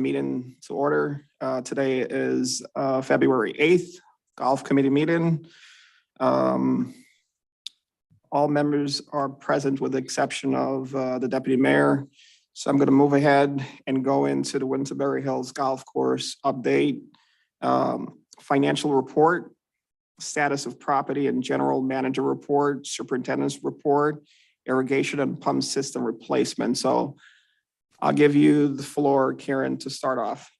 meeting to order. Today is February 8th, golf committee meeting. All members are present with the exception of the deputy mayor. So I'm going to move ahead and go into the Winterberry Hills Golf Course update, financial report, status of property and general manager report, superintendent's report, irrigation and pump system replacement. So I'll give you the floor, Karen, to start off.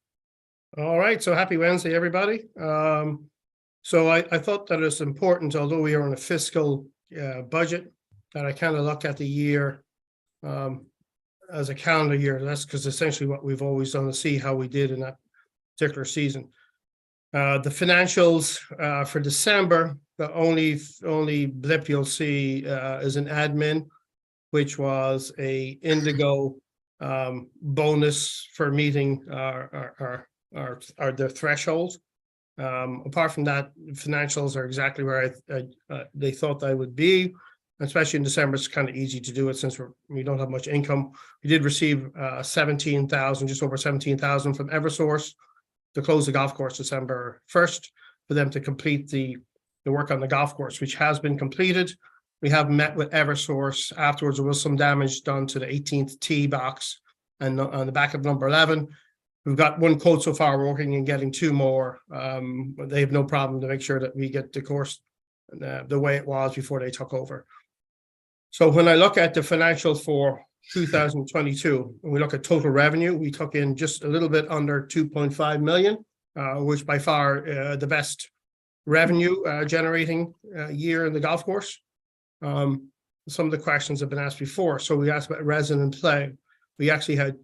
All right, so happy Wednesday, everybody. So I thought that it's important, although we are in a fiscal budget, that I kind of look at the year as a calendar year. That's because essentially what we've always done to see how we did in that particular season. The financials for December, the only blip you'll see is an admin, which was a Indigo bonus for meeting their threshold. Apart from that, financials are exactly where they thought they would be. Especially in December, it's kind of easy to do it since we don't have much income. We did receive 17,000, just over 17,000 from Eversource to close the golf course December 1st for them to complete the work on the golf course, which has been completed. We have met with Eversource afterwards. There was some damage done to the 18th tee box and on the back of number 11. We've got one quote so far. We're working and getting two more. They have no problem to make sure that we get the course the way it was before they took over. So when I look at the financials for 2022, and we look at total revenue, we took in just a little bit under 2.5 million, which by far the best revenue generating year in the golf course. Some of the questions have been asked before. So we asked about resident play. We actually had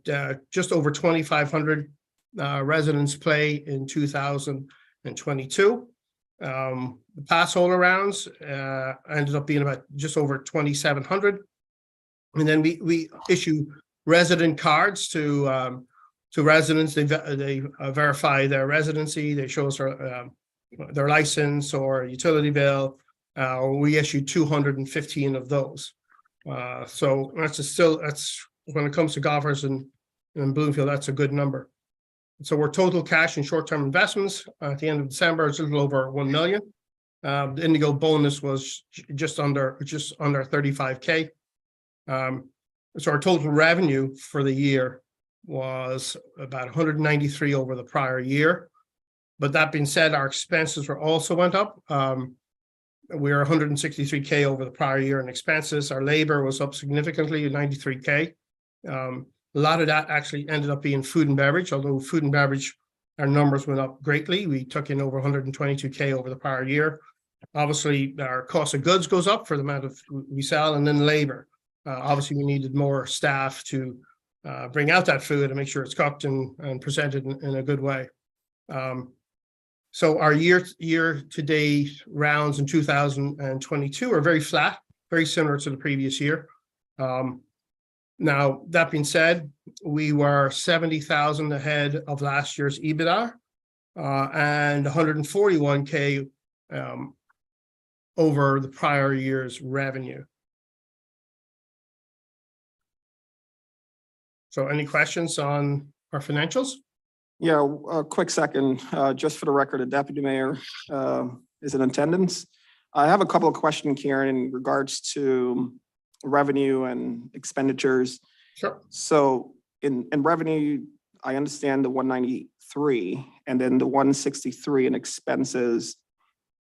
just over 2,500 residents play in 2022. The pass holder rounds ended up being about just over 2,700. And then we issue resident cards to residents. They verify their residency. They show us their license or utility bill. We issued 215 of those. So that's when it comes to golfers in Bloomfield, that's a good number. So our total cash and short-term investments at the end of December is a little over 1 million. The Indigo bonus was just under 35K. So our total revenue for the year was about 193 over the prior year. But that being said, our expenses also went up. We are 163K over the prior year in expenses. Our labor was up significantly, 93K. A lot of that actually ended up being food and beverage, although food and beverage, our numbers went up greatly. We took in over 122K over the prior year. Obviously, our cost of goods goes up for the amount of we sell, and then labor. Obviously, we needed more staff to bring out that food and make sure it's cooked and presented in a good way. So our year-to-date rounds in 2022 are very flat, very similar to the previous year. Now, that being said, we were 70,000 ahead of last year's EBITDA and 141K over the prior year's revenue. So any questions on our financials? Yeah, a quick second, just for the record, the deputy mayor is in attendance. I have a couple of questions, Karen, in regards to revenue and expenditures. Sure. So in revenue, I understand the 193 and then the 163 in expenses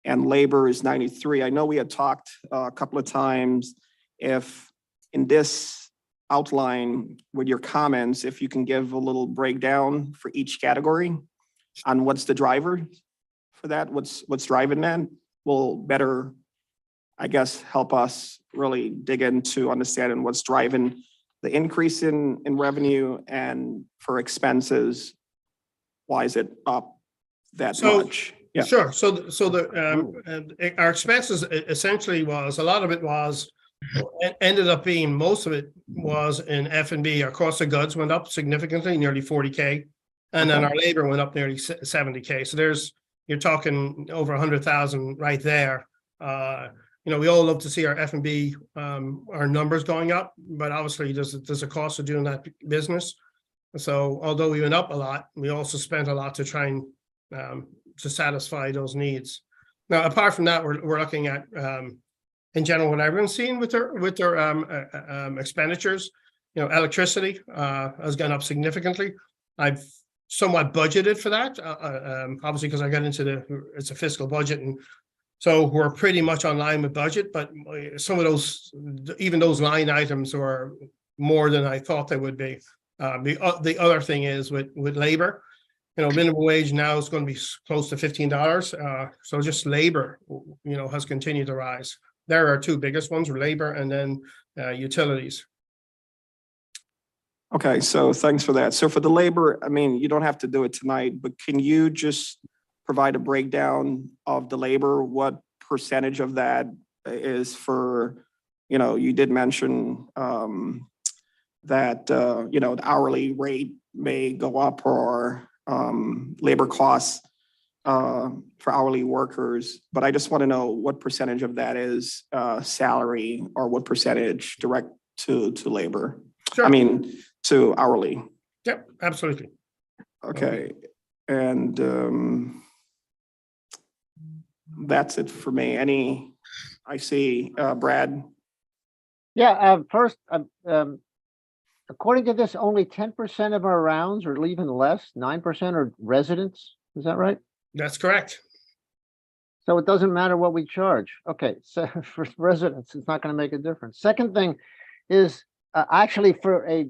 and labor is 93. I know we had talked a couple of times if in this outline with your comments, if you can give a little breakdown for each category on what's the driver for that, what's driving that will better, I guess, help us really dig into understanding what's driving the increase in revenue, and for expenses, why is it up that much? Yeah. Sure. So our expenses essentially was, a lot of it was, ended up being, most of it was in F&B. Our cost of goods went up significantly, nearly 40K. And then our labor went up nearly 70K. So you're talking over 100,000 right there. We all love to see our F&B, our numbers going up, but obviously there's a cost of doing that business. So although we went up a lot, we also spent a lot to try and to satisfy those needs. Now, apart from that, we're looking at in general what everyone's seeing with their expenditures. You know, electricity has gone up significantly. I've somewhat budgeted for that, obviously, because I got into it's a fiscal budget, and so we're pretty much on line with budget. But some of those, even those line items, are more than I thought they would be. The other thing is with labor. You know, minimum wage now is going to be close to $15. So just labor, you know, has continued to rise. There are two biggest ones: labor and then utilities. Okay, so thanks for that. So for the labor, I mean, you don't have to do it tonight, but can you just provide a breakdown of the labor? What percentage of that is for, you know, you did mention that, you know, the hourly rate may go up, or labor costs for hourly workers, but I just want to know what percentage of that is salary, or what percentage direct to labor. Sure. I mean, to hourly. Yep, absolutely. Okay, and that's it for me. I see, Brad. Yeah, first, according to this, only 10% of our rounds, or even less, 9% are residents. Is that right? That's correct. So it doesn't matter what we charge. Okay, so for residents, it's not going to make a difference. Second thing is actually for a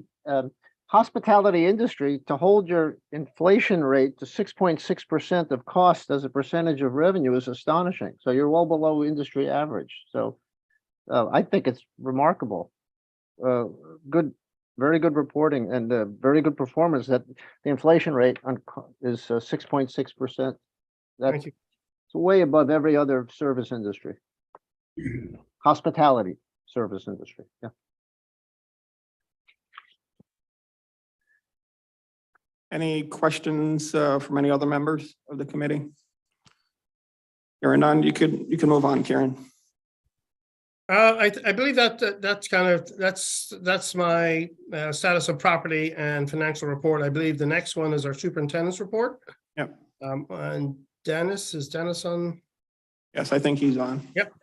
hospitality industry to hold your inflation rate to 6.6% of cost as a percentage of revenue is astonishing. So you're well below industry average. So I think it's remarkable. Good, very good reporting, and very good performance. That the inflation rate is 6.6%. That's way above every other service industry, hospitality service industry. Yeah. Any questions from any other members of the committee? Hearing none, you can move on, Karen. I believe that's my status of property and financial report. I believe the next one is our superintendent's report. Yep. And Dennis, is Dennis on? Yes, I think he's on. Yep.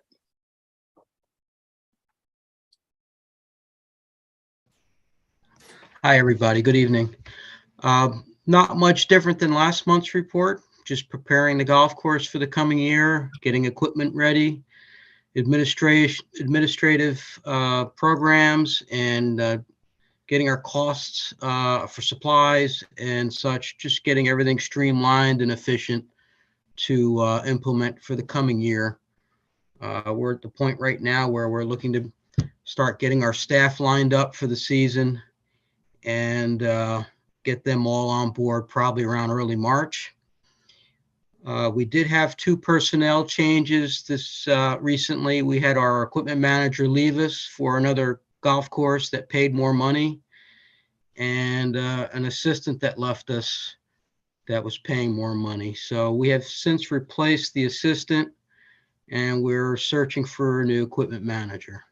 Hi, everybody. Good evening. Not much different than last month's report, just preparing the golf course for the coming year, getting equipment ready, administrative programs, and getting our costs for supplies and such, just getting everything streamlined and efficient to implement for the coming year. We're at the point right now where we're looking to start getting our staff lined up for the season and get them all on board probably around early March. We did have 2 personnel changes this recently. We had our equipment manager leave us for another golf course that paid more money, and an assistant that left us that was paying more money. So we have since replaced the assistant, and we're searching for a new equipment manager.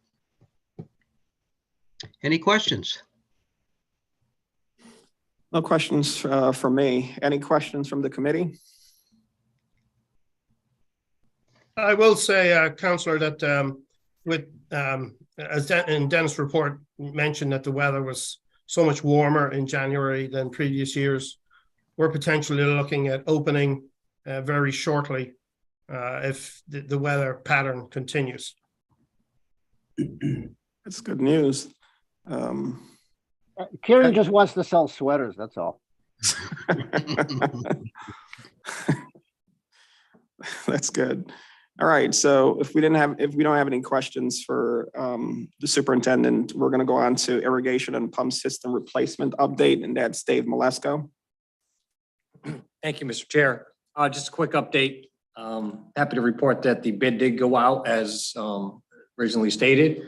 Any questions? No questions from me. Any questions from the committee? I will say, Councillor, that with as in Dennis' report mentioned that the weather was so much warmer in January than previous years, we're potentially looking at opening very shortly if the weather pattern continues. That's good news. Kieran just wants to sell sweaters. That's all. That's good. All right. So if we don't have any questions for the superintendent, we're going to go on to irrigation and pump system replacement update, and that's Dave Malesko. Thank you, Mr. Chair. Just a quick update. Happy to report that the bid did go out as originally stated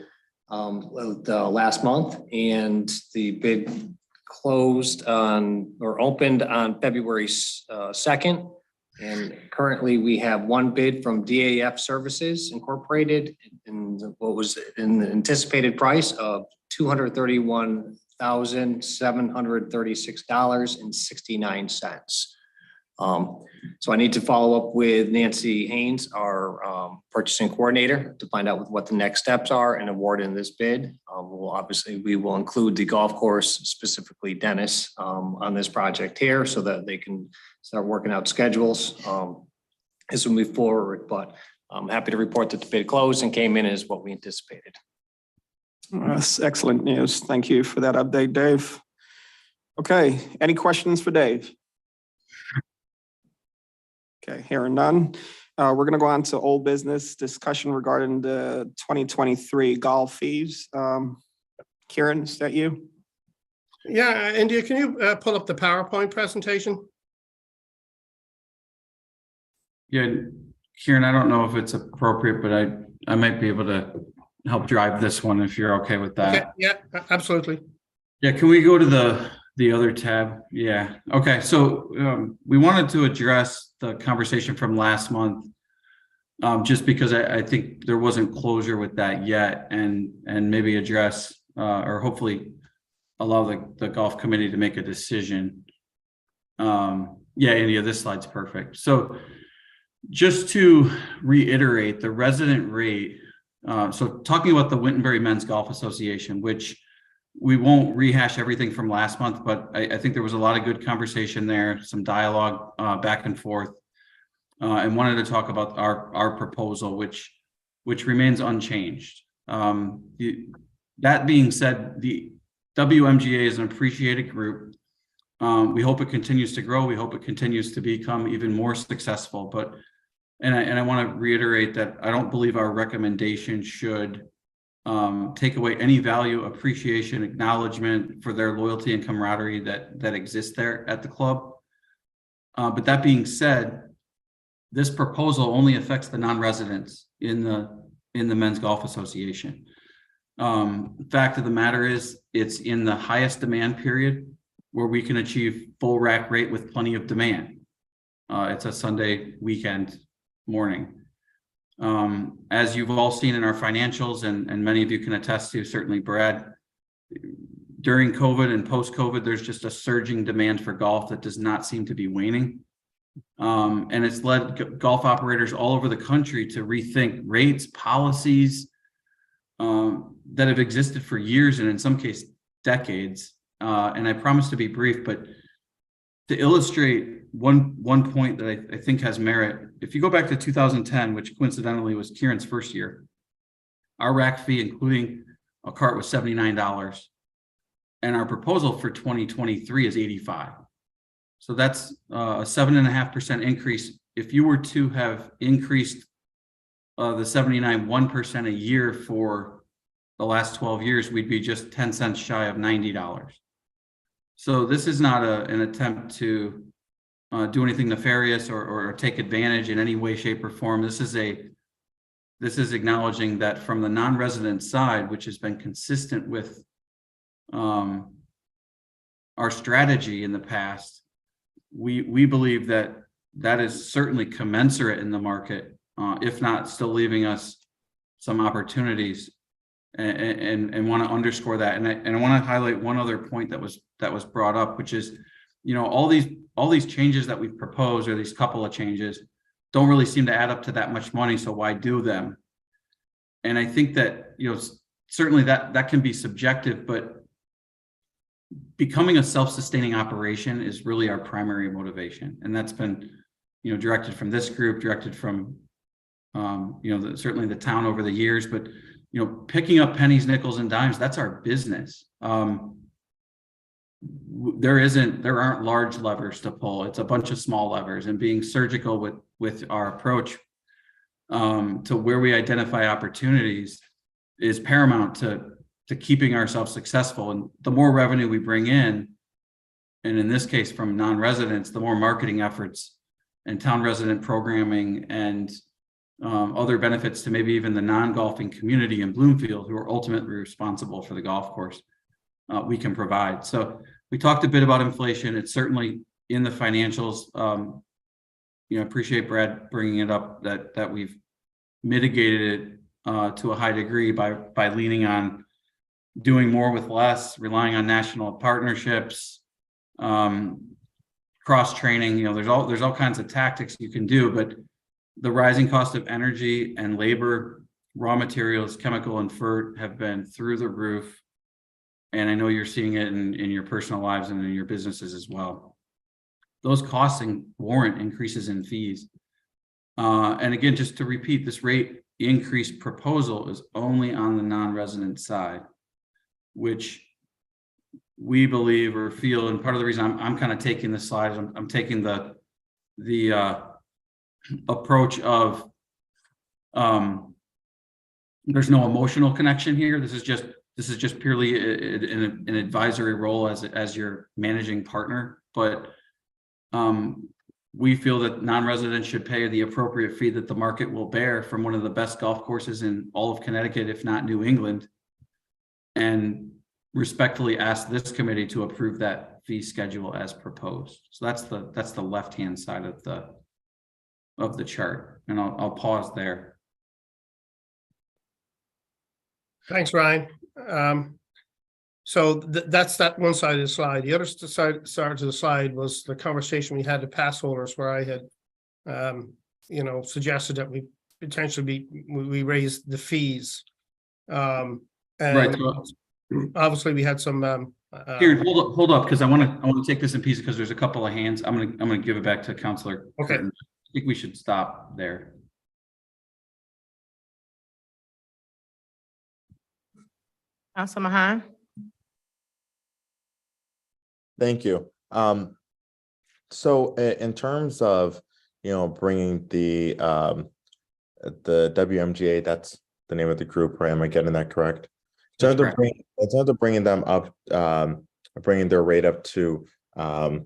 last month, and the bid closed on or opened on February 2nd. And currently we have 1 bid from DAF Services Incorporated in what was in the anticipated price of $231,000. $1,736.69. So I need to follow up with Nancy Haynes, our purchasing coordinator, to find out what the next steps are in awarding this bid. We will include the golf course, specifically Dennis, on this project here so that they can start working out schedules as we move forward. But I'm happy to report that the bid closed and came in as what we anticipated. That's excellent news. Thank you for that update, Dave. Okay, any questions for Dave? Okay, hearing none. We're going to go on to old business discussion regarding the 2023 golf fees. Kieran, is that you? Yeah, India, can you pull up the PowerPoint presentation? Yeah, Kieran, I don't know if it's appropriate, but I might be able to help drive this one if you're okay with that. Okay, yeah, absolutely. Yeah, can we go to the other tab? Yeah, okay, so we wanted to address the conversation from last month, just because I think there wasn't closure with that yet, and maybe address or hopefully allow the golf committee to make a decision. Yeah, India, this slide's perfect. So just to reiterate, the resident rate, so talking about the Winterberry Men's Golf Association, which we won't rehash everything from last month, but I think there was a lot of good conversation there, some dialogue back and forth, and wanted to talk about our proposal, which remains unchanged. That being said, the WMGA is an appreciated group. We hope it continues to grow. We hope it continues to become even more successful. And I want to reiterate that I don't believe our recommendation should take away any value, appreciation, acknowledgement for their loyalty and camaraderie that exists there at the club. But that being said, this proposal only affects the non-residents in the Men's Golf Association. Fact of the matter is, it's in the highest demand period where we can achieve full rack rate with plenty of demand. It's a Sunday weekend morning. As you've all seen in our financials, and many of you can attest to, certainly Brad, during COVID and post-COVID, there's just a surging demand for golf that does not seem to be waning. And it's led golf operators all over the country to rethink rates, policies that have existed for years and in some cases decades. And I promise to be brief, but to illustrate one point that I think has merit, if you go back to 2010, which coincidentally was Kieran's first year, our rack fee, including a cart, was $79. And our proposal for 2023 is $85. So that's a 7.5% increase. If you were to have increased the 79 1% a year for the last 12 years, we'd be just 10 cents shy of $90. So this is not an attempt to do anything nefarious or take advantage in any way, shape, or form. This is acknowledging that from the non-resident side, which has been consistent with our strategy in the past, we believe that is certainly commensurate in the market, if not still leaving us some opportunities, and want to underscore that. And I want to highlight one other point that was brought up, which is, all these changes that we've proposed, or these couple of changes, don't really seem to add up to that much money. So why do them? And I think that, certainly that can be subjective, but becoming a self-sustaining operation is really our primary motivation. And that's been, directed from this group, directed from, certainly the town over the years, but, picking up pennies, nickels, and dimes, that's our business. There aren't large levers to pull. It's a bunch of small levers, and being surgical with our approach to where we identify opportunities is paramount to keeping ourselves successful. And the more revenue we bring in, and in this case from non-residents, the more marketing efforts and town resident programming and other benefits to maybe even the non-golfing community in Bloomfield, who are ultimately responsible for the golf course, we can provide. So we talked a bit about inflation. It's certainly in the financials. Appreciate Brad bringing it up that we've mitigated it to a high degree by leaning on doing more with less, relying on national partnerships, cross-training, there's all kinds of tactics you can do, but the rising cost of energy and labor, raw materials, chemical and FERT have been through the roof. And I know you're seeing it in your personal lives and in your businesses as well. Those costs warrant increases in fees. And again, just to repeat, this rate increase proposal is only on the non-resident side, which we believe or feel, and part of the reason I'm kind of taking this slide is I'm taking the approach of there's no emotional connection here. This is just purely an advisory role as your managing partner, but we feel that non-residents should pay the appropriate fee that the market will bear from one of the best golf courses in all of Connecticut, if not New England, and respectfully ask this committee to approve that fee schedule as proposed. So that's the left-hand side of the chart, and I'll pause there. Thanks, Ryan. So that's that one side of the slide. The other side of the slide was the conversation we had at pass holders, where I had, suggested that we potentially we raise the fees. And Right. So, obviously we had some. Here, hold up, because I want to take this in pieces because there's a couple of hands. I'm gonna give it back to Councilor. Okay. Curtin. I think we should stop there. Councilman Hahn? Thank you. So in terms of, bringing the WMGA, that's the name of the group, right? Am I getting that correct? In terms of bringing them up, bringing their rate up to the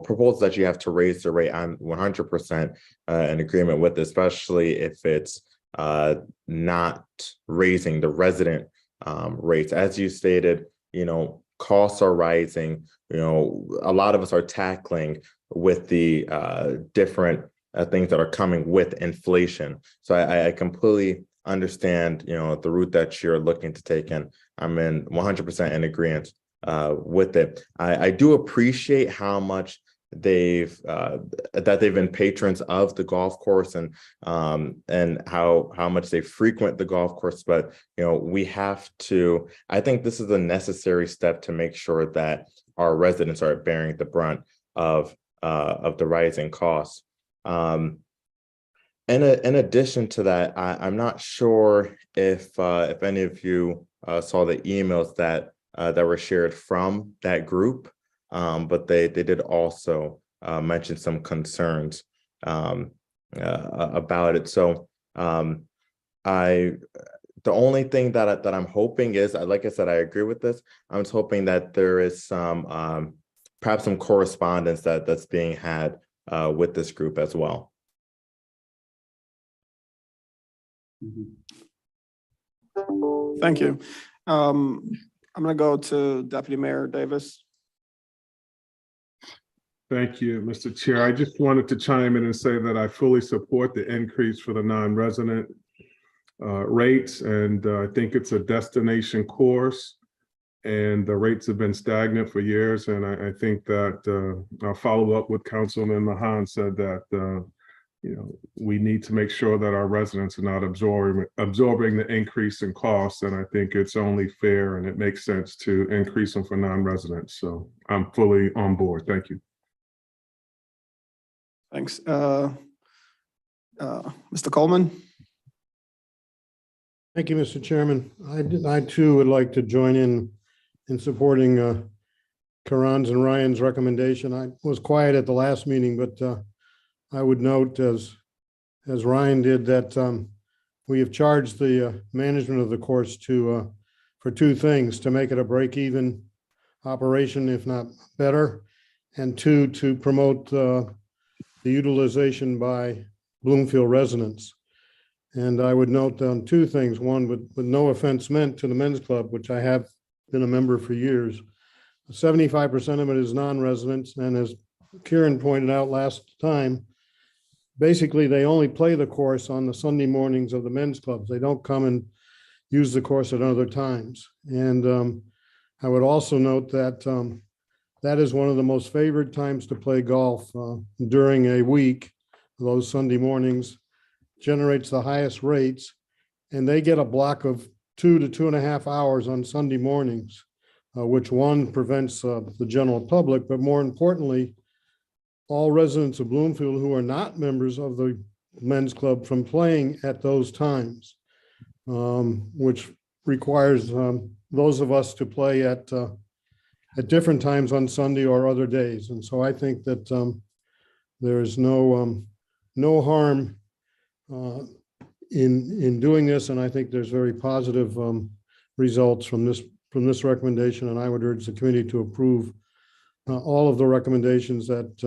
proposal that you have to raise the rate, I'm 100% in agreement with, especially if it's not raising the resident rates. As you stated, costs are rising. A lot of us are tackling with the different things that are coming with inflation. So I completely understand, the route that you're looking to take, and I'm 100% in agreement with it. I do appreciate how much they've been patrons of the golf course, and how much they frequent the golf course. But we have to, I think this is a necessary step to make sure that our residents are bearing the brunt of the rising costs. In addition to that, I'm not sure if any of you saw the emails that were shared from that group. But they did also mention some concerns about it. So the only thing that I'm hoping is, like I said, I agree with this. I'm just hoping that there is some perhaps some correspondence that's being had with this group as well. Thank you. I'm going to go to Deputy Mayor Davis. Thank you, Mr. Chair. I just wanted to chime in and say that I fully support the increase for the non-resident rates, and I think it's a destination course, and the rates have been stagnant for years. And I think that I'll follow up with Councilman Mahan said that we need to make sure that our residents are not absorbing the increase in costs, and I think it's only fair and it makes sense to increase them for non-residents. So I'm fully on board. Thank you. Thanks. Mr. Coleman? Thank you, Mr. Chairman. I too would like to join in supporting Karan's and Ryan's recommendation. I was quiet at the last meeting, but I would note, as Ryan did, that we have charged the management of the course for two things: to make it a break-even operation, if not better, and two, to promote the utilization by Bloomfield residents. And I would note on two things. One, with no offense meant to the men's club, which I have been a member for years, 75% of it is non-residents. And as Kieran pointed out last time, basically they only play the course on the Sunday mornings of the men's clubs. They don't come and use the course at other times. And I would also note that that is one of the most favored times to play golf during a week. Those Sunday mornings generates the highest rates, and they get a block of 2 to 2.5 hours on Sunday mornings, which one prevents the general public, but more importantly, all residents of Bloomfield who are not members of the men's club from playing at those times, which requires those of us to play at different times on Sunday or other days. And so I think that there is no harm in doing this, and I think there's very positive results from this recommendation. And I would urge the committee to approve all of the recommendations that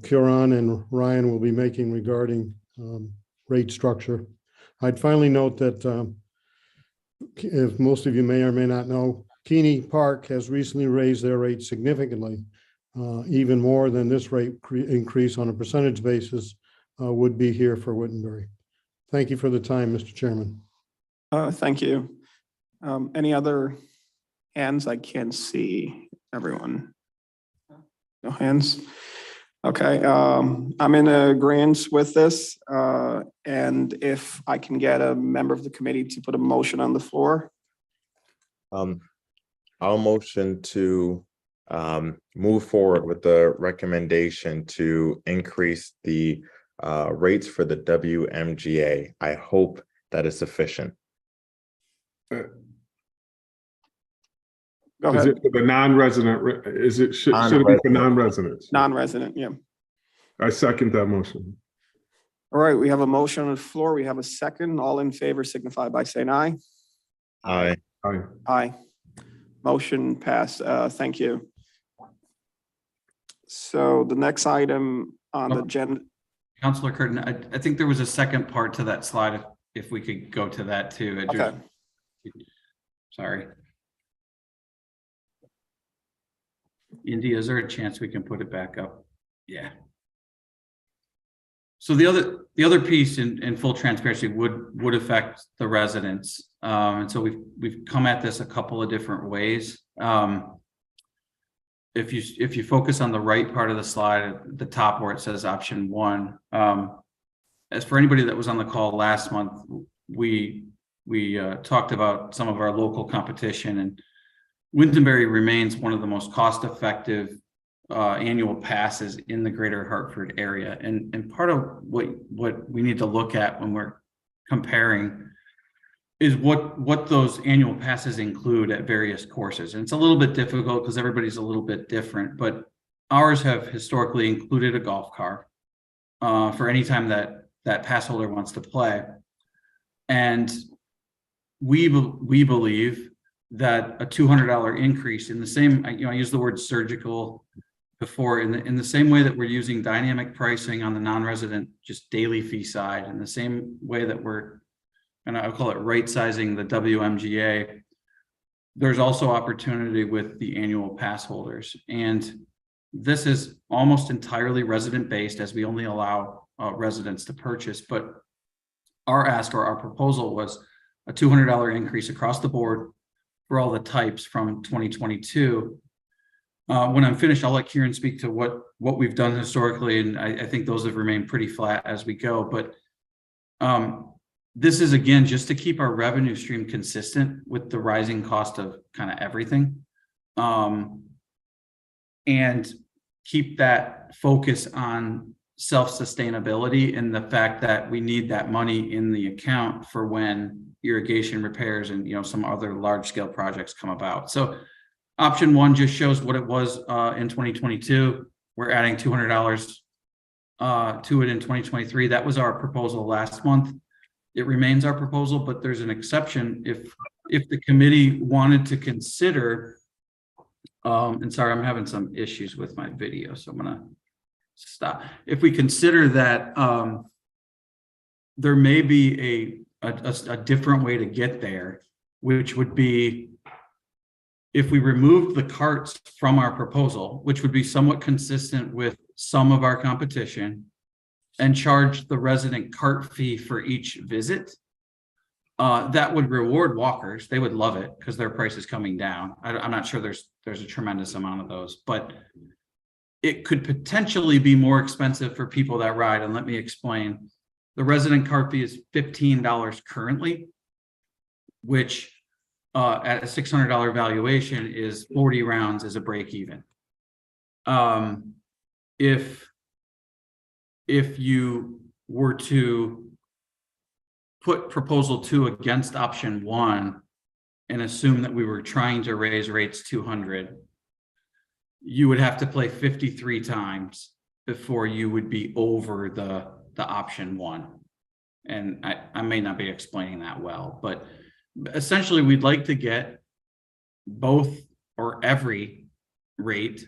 Kieran and Ryan will be making regarding rate structure. I'd finally note that if most of you may or may not know, Keeney Park has recently raised their rate significantly, even more than this rate increase on a percentage basis would be here for Wittenberry. Thank you for the time, Mr. Chairman. Thank you. Any other hands? I can't see everyone. No hands. Okay, I'm in agreement with this. And if I can get a member of the committee to put a motion on the floor. I'll motion to move forward with the recommendation to increase the rates for the WMGA. I hope that is sufficient. Go Is ahead. it for the non-resident? Should it be for non-residents? Non-resident, yeah. I second that motion. All right, we have a motion on the floor. We have a second. All in favor signify by saying aye. Aye. Aye. Aye. Motion passed. Thank you. So the next item on the agenda. Councilor Curtin, I think there was a second part to that slide. If we could go to that too. Okay. Sorry. Indy, is there a chance we can put it back up? Yeah. So the other piece in full transparency would affect the residents. And so we've come at this a couple of different ways. If you focus on the right part of the slide at the top where it says option 1, as for anybody that was on the call last month, we talked about some of our local competition, and Wittenberry remains one of the most cost-effective annual passes in the greater Hartford area. And part of what we need to look at when we're comparing is what those annual passes include at various courses. And it's a little bit difficult because everybody's a little bit different, but ours have historically included a golf car for any time that pass holder wants to play. And we believe that a $200 increase in the same, I use the word surgical before, in the same way that we're using dynamic pricing on the non-resident just daily fee side, in the same way that we're, and I'll call it right sizing the WMGA, there's also opportunity with the annual pass holders. And this is almost entirely resident based, as we only allow residents to purchase. But our ask or our proposal was a $200 increase across the board for all the types from 2022. When I'm finished, I'll let Kieran speak to what we've done historically, and I think those have remained pretty flat as we go. But this is, again, just to keep our revenue stream consistent with the rising cost of kind of everything, and keep that focus on self-sustainability and the fact that we need that money in the account for when irrigation repairs and some other large-scale projects come about. So option 1 just shows what it was in 2022. We're adding $200 to it in 2023. That was our proposal last month. It remains our proposal, but there's an exception if the committee wanted to consider, and sorry, I'm having some issues with my video, so I'm gonna stop. If we consider that there may be a different way to get there, which would be if we removed the carts from our proposal, which would be somewhat consistent with some of our competition, and charge the resident cart fee for each visit, that would reward walkers. They would love it because their price is coming down. I'm not sure there's a tremendous amount of those, but it could potentially be more expensive for people that ride. And let me explain. The resident cart fee is $15 currently, which at a $600 valuation is 40 rounds as a break even. If you were to put proposal 2 against option 1 and assume that we were trying to raise rates 200, you would have to play 53 times before you would be over the option 1. And I may not be explaining that well, but essentially we'd like to get both or every rate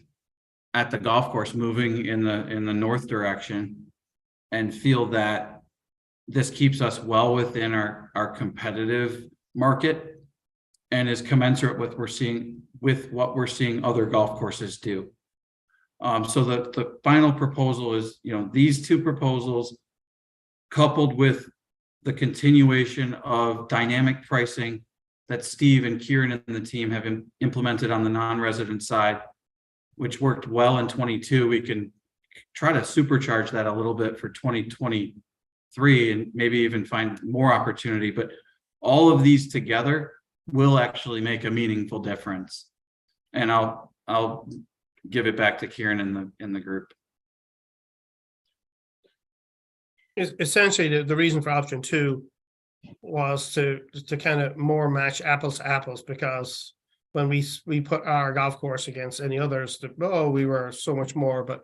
at the golf course moving in the north direction, and feel that this keeps us well within our competitive market and is commensurate with what we're seeing other golf courses do. So the final proposal is, these two proposals coupled with the continuation of dynamic pricing that Steve and Kieran and the team have implemented on the non-resident side, which worked well in 22. We can try to supercharge that a little bit for 2023 and maybe even find more opportunity. But all of these together will actually make a meaningful difference. And I'll give it back to Kieran in the group. Essentially, the reason for option 2 was to kind of more match apples to apples, because when we put our golf course against any others, we were so much more. But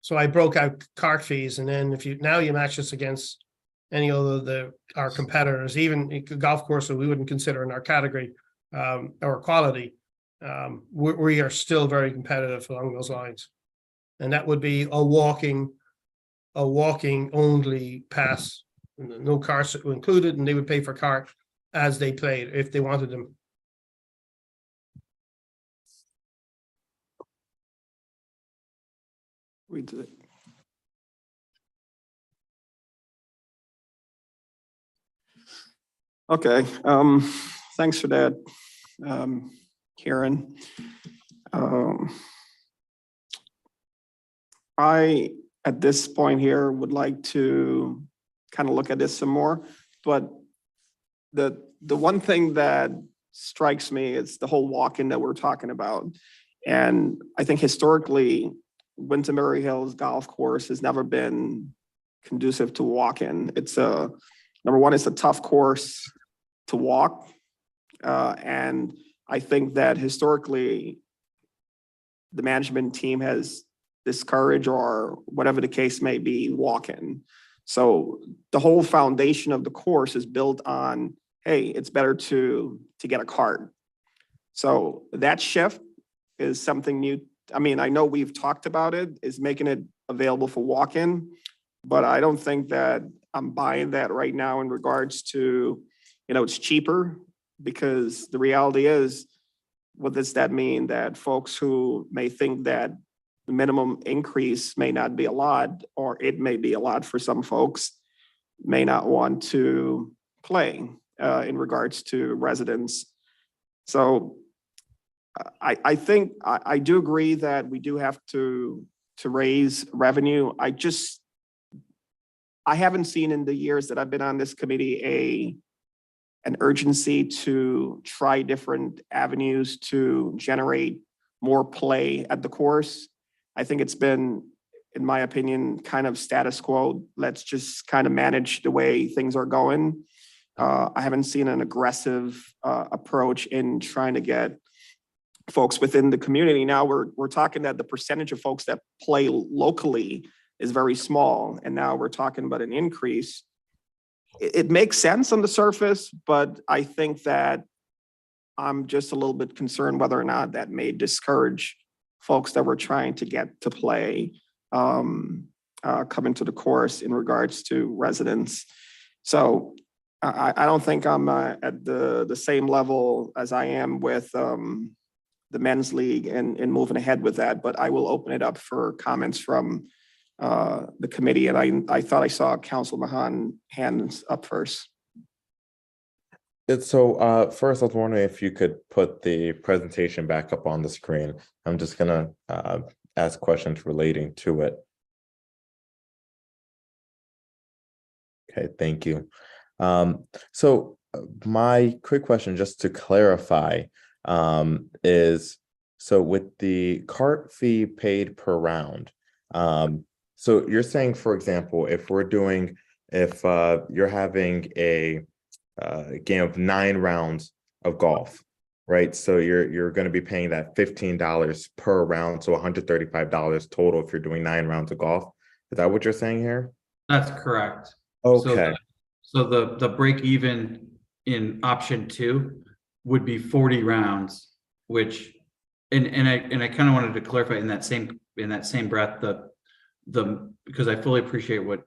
so I broke out cart fees, and then if you match us against any other our competitors, even golf courses we wouldn't consider in our category or quality, we are still very competitive along those lines, and that would be a walking only pass, no carts included, and they would pay for cart as they played if they wanted them. We did it. Okay, thanks for that, Karen. I, at this point here, would like to kind of look at this some more, but the one thing that strikes me is the whole walk-in that we're talking about. And I think historically, Winterberry Hills Golf Course has never been conducive to walk-in. It's number one, it's a tough course to walk. And I think that historically, the management team has discouraged, or whatever the case may be, walk-in. So the whole foundation of the course is built on, hey, it's better to get a cart. So that shift is something new. I mean, I know we've talked about it, is making it available for walk-in, but I don't think that I'm buying that right now in regards to, it's cheaper, because the reality is, what does that mean? That folks who may think that the minimum increase may not be a lot, or it may be a lot for some folks, may not want to play in regards to residents. So I think I do agree that we do have to raise revenue. I haven't seen in the years that I've been on this committee an urgency to try different avenues to generate more play at the course. I think it's been, in my opinion, kind of status quo. Let's just kind of manage the way things are going. I haven't seen an aggressive approach in trying to get folks within the community. Now we're talking that the percentage of folks that play locally is very small, and now we're talking about an increase. It makes sense on the surface, but I think that I'm just a little bit concerned whether or not that may discourage folks that we're trying to get to play coming to the course in regards to residents. So I don't think I'm at the same level as I am with the men's league and moving ahead with that, but I will open it up for comments from the committee. And I thought I saw Council Mahan hands up first. First, I was wondering if you could put the presentation back up on the screen. I'm just gonna ask questions relating to it. Okay, thank you. My quick question, just to clarify, is so with the cart fee paid per round. So you're saying, for example, if you're having a game of 9 rounds of golf, right? So you're going to be paying that $15 per round, so $135 total if you're doing 9 rounds of golf. Is that what you're saying here? That's correct. Okay. So the break even in option 2 would be 40 rounds, which, and I kind of wanted to clarify in that same breath, because I fully appreciate what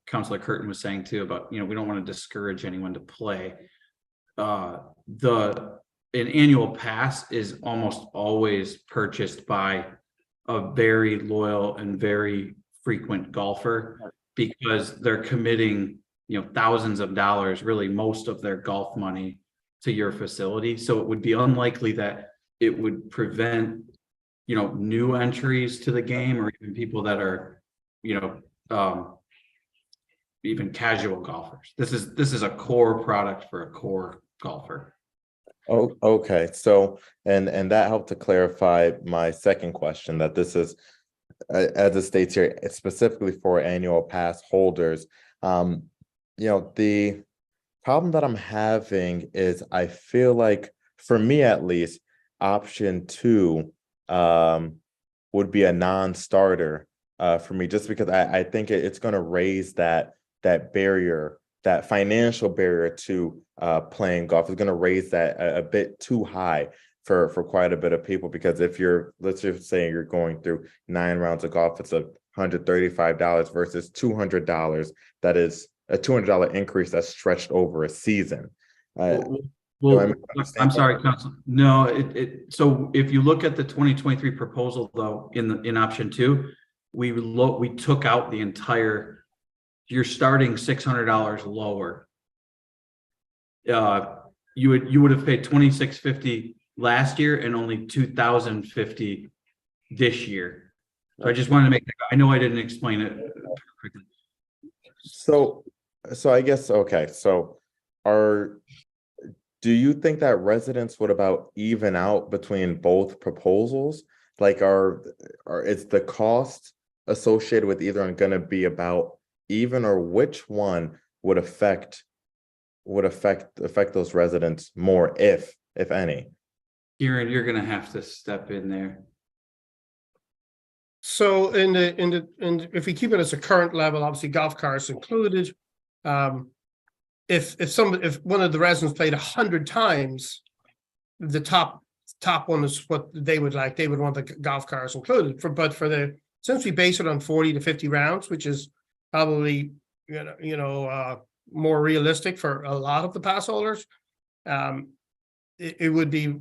Councilor Curtin was saying too about, we don't want to discourage anyone to play. An annual pass is almost always purchased by a very loyal and very frequent golfer, because they're committing, thousands of dollars, really most of their golf money, to your facility. So it would be unlikely that it would prevent, new entries to the game, or even people that are, even casual golfers. This is a core product for a core golfer. Oh, okay. So, and that helped to clarify my second question, that this is, as it states here, it's specifically for annual pass holders. The problem that I'm having is, I feel like, for me at least, option 2 would be a non-starter for me, just because I think it's going to raise that barrier, that financial barrier to playing golf. Is going to raise that a bit too high for quite a bit of people, because if let's just say you're going through 9 rounds of golf, it's $135 versus $200. That is a $200 increase that's stretched over a season. I'm sorry, Council. No, so if you look at the 2023 proposal, though, in option 2, we took out the entire. You're starting $600 lower. You would have paid $2,650 last year and only $2,050 this year. So I just wanted to make that. I know I didn't explain it perfectly. So I guess, okay. So do you think that residents would about even out between both proposals? Like, is the cost associated with either going to be about even, or which one would affect those residents more, if any? Kieran, you're going to have to step in there. So if we keep it as a current level, obviously golf carts included. If one of the residents played 100 times, the top one is what they would like. They would want the golf cars included. Since we base it on 40 to 50 rounds, which is probably more realistic for a lot of the pass holders, it would be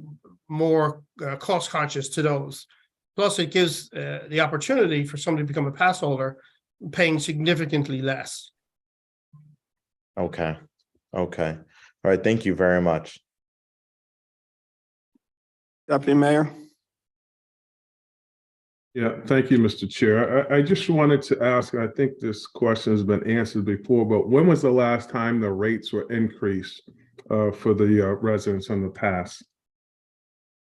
more cost conscious to those. Plus, it gives the opportunity for somebody to become a pass holder paying significantly less. Okay. All right. Thank you very much. Deputy Mayor. Yeah, thank you, Mr. Chair. I just wanted to ask, I think this question has been answered before, but when was the last time the rates were increased for the residents on the pass?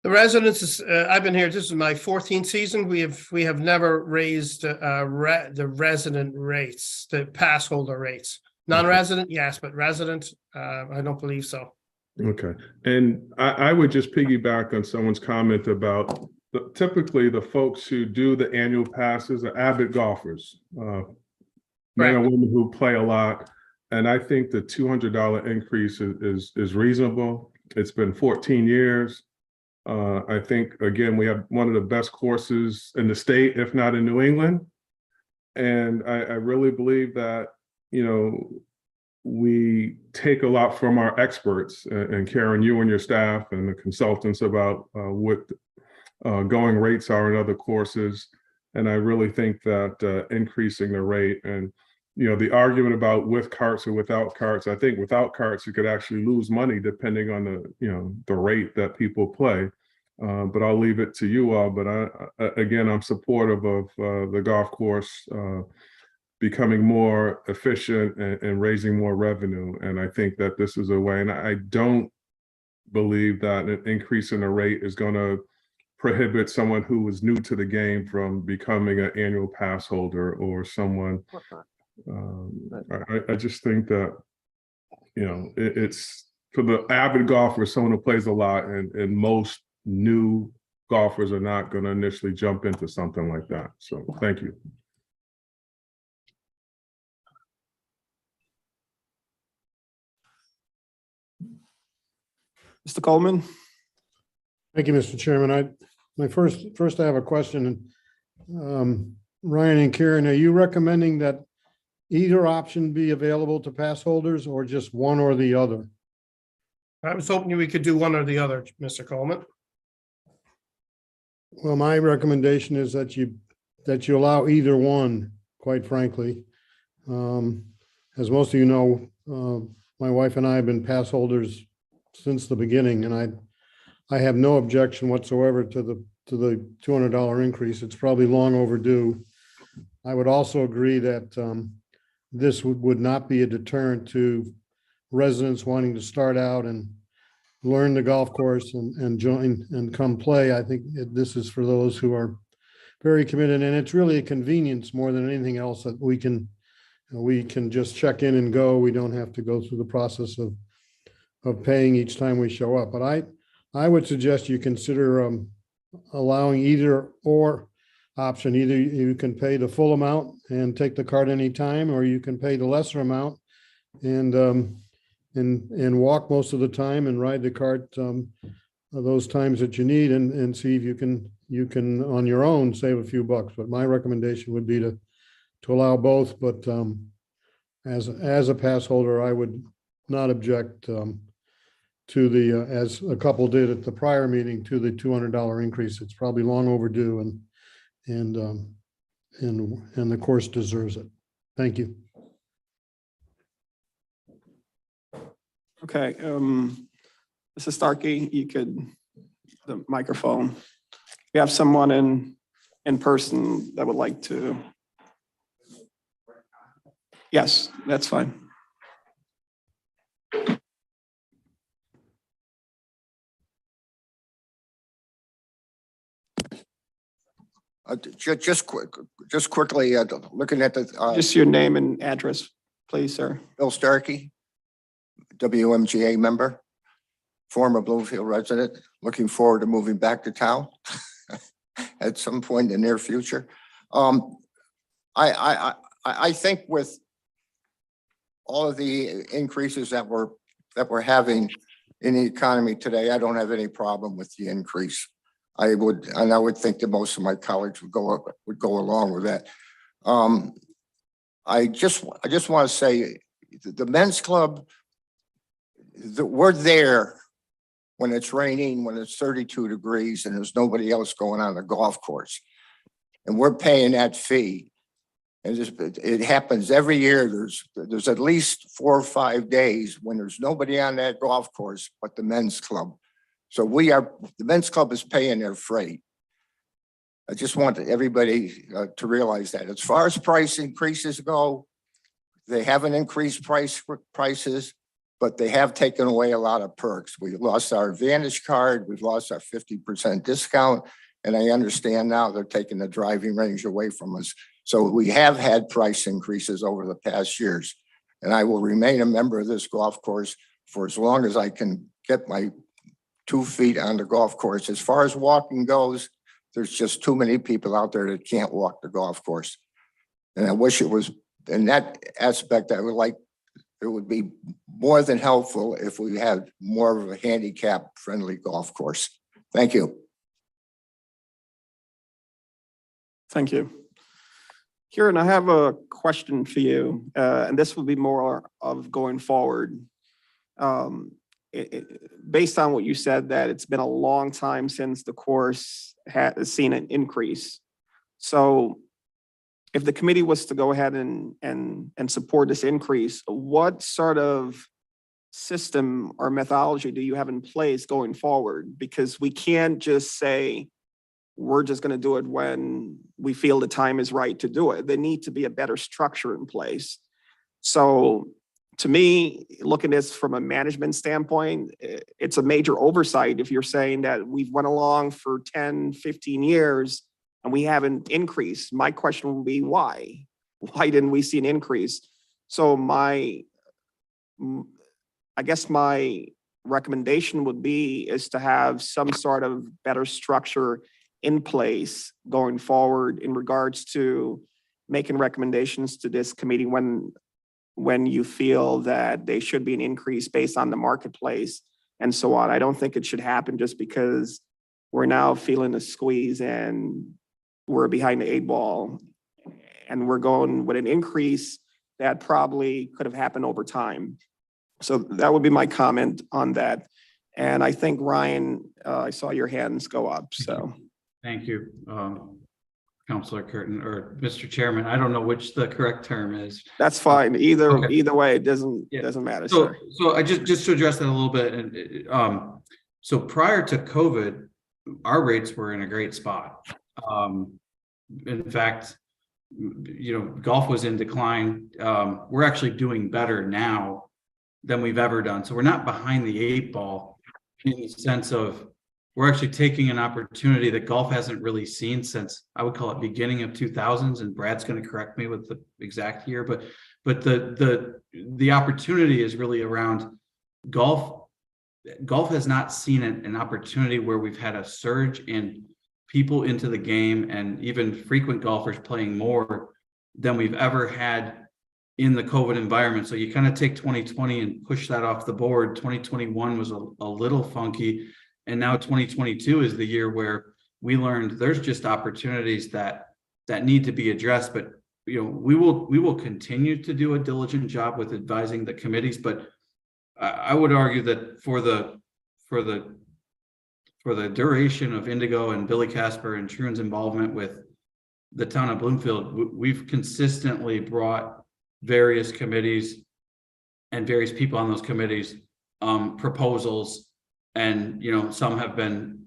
The residents, I've been here, this is my 14th season. We have never raised the resident rates, the pass holder rates. Non-resident, yes, but resident, I don't believe so. Okay. And I would just piggyback on someone's comment about typically the folks who do the annual passes are avid golfers, men and women who play a lot. And I think the $200 increase is reasonable. It's been 14 years. I think, again, we have one of the best courses in the state, if not in New England. And I really believe that, we take a lot from our experts, and Karen, you and your staff and the consultants, about what going rates are in other courses. And I really think that increasing the rate, and the argument about with carts or without carts, I think without carts, you could actually lose money depending on the rate that people play. But I'll leave it to you all. But I'm supportive of the golf course becoming more efficient and raising more revenue. And I think that this is a way, and I don't believe that an increase in the rate is going to prohibit someone who is new to the game from becoming an annual pass holder or someone. I just think that, it's for the avid golfer, someone who plays a lot, and most new golfers are not going to initially jump into something like that. So thank you. Mr. Coleman? Thank you, Mr. Chairman. First I have a question. Ryan and Karen, are you recommending that either option be available to pass holders or just one or the other? I was hoping we could do one or the other, Mr. Coleman. Well, my recommendation is that you allow either one, quite frankly. As most of you know, my wife and I have been pass holders since the beginning, and I have no objection whatsoever to the $200 increase. It's probably long overdue. I would also agree that this would not be a deterrent to residents wanting to start out and learn the golf course and join and come play. I think this is for those who are very committed, and it's really a convenience more than anything else that we can just check in and go. We don't have to go through the process of paying each time we show up. But I would suggest you consider allowing either or option. Either you can pay the full amount and take the cart anytime, or you can pay the lesser amount and walk most of the time and ride the cart those times that you need, and see if you can on your own save a few bucks. But my recommendation would be to allow both. But as a pass holder, I would not object to the as a couple did at the prior meeting, to the $200 increase. It's probably long overdue, and the course deserves it. Thank you. Okay, Mrs. Starkey, you could, the microphone. We have someone in person that would like to. Yes, that's fine. Just quickly, looking at the. Just your name and address, please, sir. Bill Starkey, WMGA member, former Bloomfield resident, looking forward to moving back to town at some point in the near future. I think with all of the increases that we're having in the economy today, I don't have any problem with the increase. I would think that most of my colleagues would go along with that. I just want to say the men's club, we're there when it's raining, when it's 32 degrees and there's nobody else going on the golf course, and we're paying that fee. And it happens every year. There's at least 4 or 5 days when there's nobody on that golf course but the men's club. So the men's club is paying their freight. I just want everybody to realize that. As far as price increases go, they haven't increased prices, but they have taken away a lot of perks. We lost our Advantage card, we've lost our 50% discount, and I understand now they're taking the driving range away from us. So we have had price increases over the past years, and I will remain a member of this golf course for as long as I can get my 2 feet on the golf course. As far as walking goes, there's just too many people out there that can't walk the golf course. And I wish it was, in that aspect, I would like, it would be more than helpful if we had more of a handicap-friendly golf course. Thank you. Thank you. Kieran, I have a question for you, and this will be more of going forward. Based on what you said, that it's been a long time since the course has seen an increase. So if the committee was to go ahead and support this increase, what sort of system or methodology do you have in place going forward? Because we can't just say, we're just going to do it when we feel the time is right to do it. There need to be a better structure in place. So to me, looking at this from a management standpoint, it's a major oversight if you're saying that we've went along for 10, 15 years and we haven't increased. My question would be why? Why didn't we see an increase? So I guess my recommendation would be is to have some sort of better structure in place going forward in regards to making recommendations to this committee when you feel that they should be an increase based on the marketplace and so on. I don't think it should happen just because we're now feeling the squeeze and we're behind the 8 ball and we're going with an increase that probably could have happened over time. So that would be my comment on that. And I think Ryan, I saw your hands go up, so. Thank you, Councilor Curtin, or Mr. Chairman. I don't know which the correct term is. That's fine. Either way, it doesn't matter, So, sir. so I just to address that a little bit, and so prior to COVID, our rates were in a great spot. In fact, golf was in decline. We're actually doing better now than we've ever done. So we're not behind the 8 ball in the sense of we're actually taking an opportunity that golf hasn't really seen since, I would call it, beginning of 2000s, and Brad's going to correct me with the exact year, but the opportunity is really around golf. Golf has not seen an opportunity where we've had a surge in people into the game and even frequent golfers playing more than we've ever had in the COVID environment. So you kind of take 2020 and push that off the board. 2021 was a little funky. And now 2022 is the year where we learned there's just opportunities that need to be addressed. But we will continue to do a diligent job with advising the committees. But I would argue that for the duration of Indigo and Billy Casper and Troon's involvement with the town of Bloomfield, we've consistently brought various committees and various people on those committees proposals. And some have been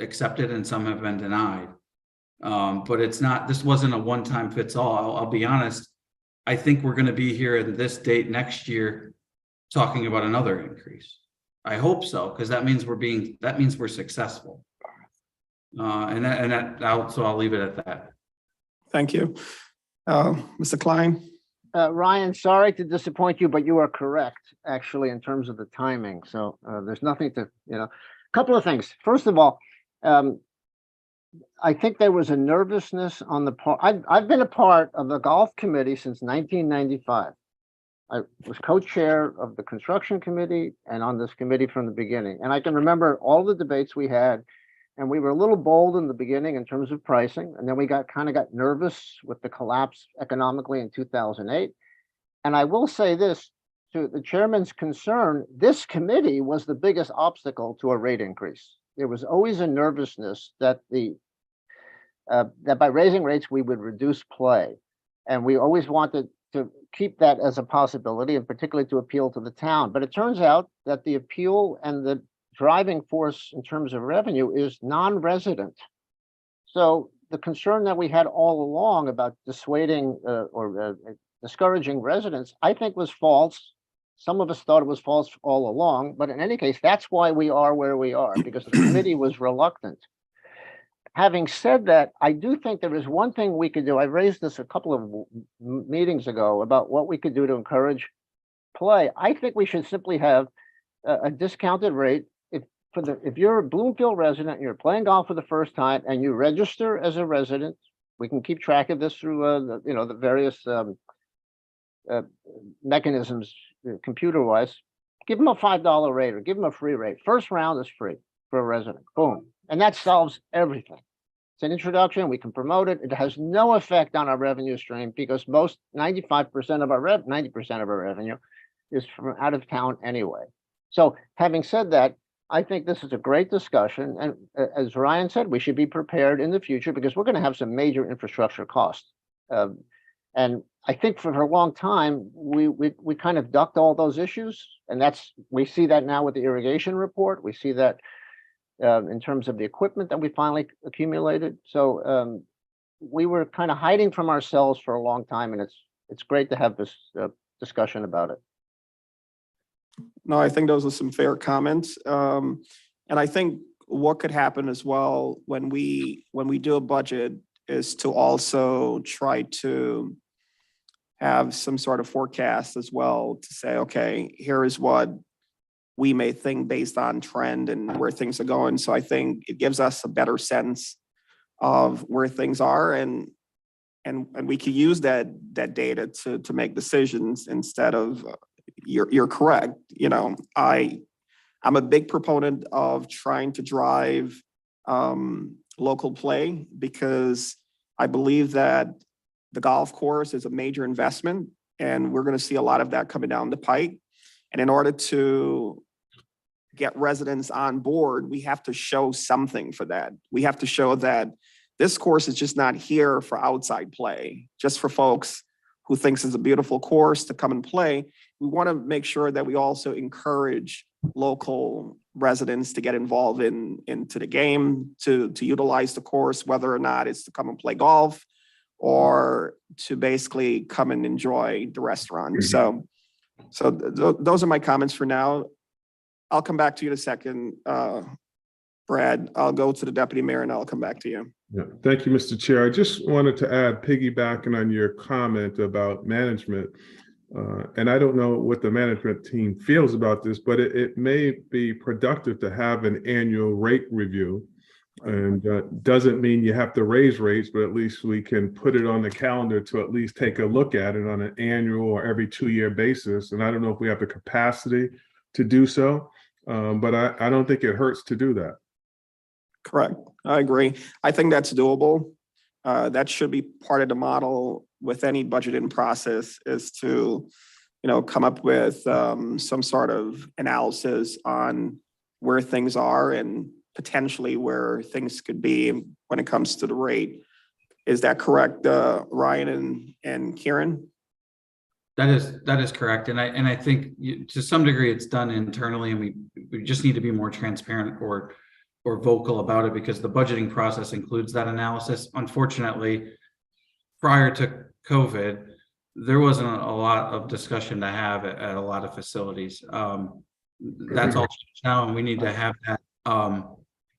accepted and some have been denied. But this wasn't a one-time fits all. I'll be honest. I think we're going to be here at this date next year talking about another increase. I hope so, because that means we're successful. So I'll leave it at that. Thank you. Mr. Klein? Ryan, sorry to disappoint you, but you are correct, actually, in terms of the timing. So there's nothing to, a couple of things. First of all, I think there was a nervousness on the part. I've been a part of the golf committee since 1995. I was co-chair of the construction committee and on this committee from the beginning. And I can remember all the debates we had. And we were a little bold in the beginning in terms of pricing. And then we got nervous with the collapse economically in 2008. And I will say this, to the chairman's concern, this committee was the biggest obstacle to a rate increase. There was always a nervousness that that by raising rates, we would reduce play. And we always wanted to keep that as a possibility, and particularly to appeal to the town. But it turns out that the appeal and the driving force in terms of revenue is non-resident. So the concern that we had all along about dissuading or discouraging residents, I think was false. Some of us thought it was false all along, but in any case, that's why we are where we are, because the committee was reluctant. Having said that, I do think there is one thing we could do. I raised this a couple of meetings ago about what we could do to encourage play. I think we should simply have a discounted rate. If you're a Bloomfield resident, you're playing golf for the first time and you register as a resident, we can keep track of this through the various mechanisms computer-wise. Give them a $5 rate or give them a free rate. First round is free for a resident. Boom. And that solves everything. It's an introduction. We can promote it. It has no effect on our revenue stream because 90% of our revenue is from out of town anyway. So having said that, I think this is a great discussion, and as Ryan said, we should be prepared in the future because we're going to have some major infrastructure costs. And I think for a long time, we kind of ducked all those issues, and we see that now with the irrigation report. We see that in terms of the equipment that we finally accumulated. So we were kind of hiding from ourselves for a long time, and it's great to have this discussion about it. No, I think those are some fair comments. And I think what could happen as well when we do a budget is to also try to have some sort of forecast as well to say, okay, here is what we may think based on trend and where things are going. So I think it gives us a better sense of where things are, and we can use that data to make decisions instead of you're correct. You know, I'm a big proponent of trying to drive local play because I believe that the golf course is a major investment, and we're going to see a lot of that coming down the pike. And in order to get residents on board, we have to show something for that. We have to show that this course is just not here for outside play, just for folks who thinks it's a beautiful course to come and play. We want to make sure that we also encourage local residents to get involved into the game, to utilize the course, whether or not it's to come and play golf or to basically come and enjoy the restaurant. So those are my comments for now. I'll come back to you in a second, Brad. I'll go to the deputy mayor and I'll come back to you. Yeah, thank you, Mr. Chair. I just wanted to add, piggybacking on your comment about management, and I don't know what the management team feels about this, but it may be productive to have an annual rate review. And doesn't mean you have to raise rates, but at least we can put it on the calendar to at least take a look at it on an annual or every 2-year basis. And I don't know if we have the capacity to do so, but I don't think it hurts to do that. Correct. I agree. I think that's doable. That should be part of the model with any budgeting process, is to, come up with some sort of analysis on where things are and potentially where things could be when it comes to the rate. Is that correct, Ryan and Kieran? That is correct. And I think to some degree it's done internally, and we just need to be more transparent or vocal about it, because the budgeting process includes that analysis. Unfortunately, prior to COVID, there wasn't a lot of discussion to have at a lot of facilities. That's all changed now, and we need to have that.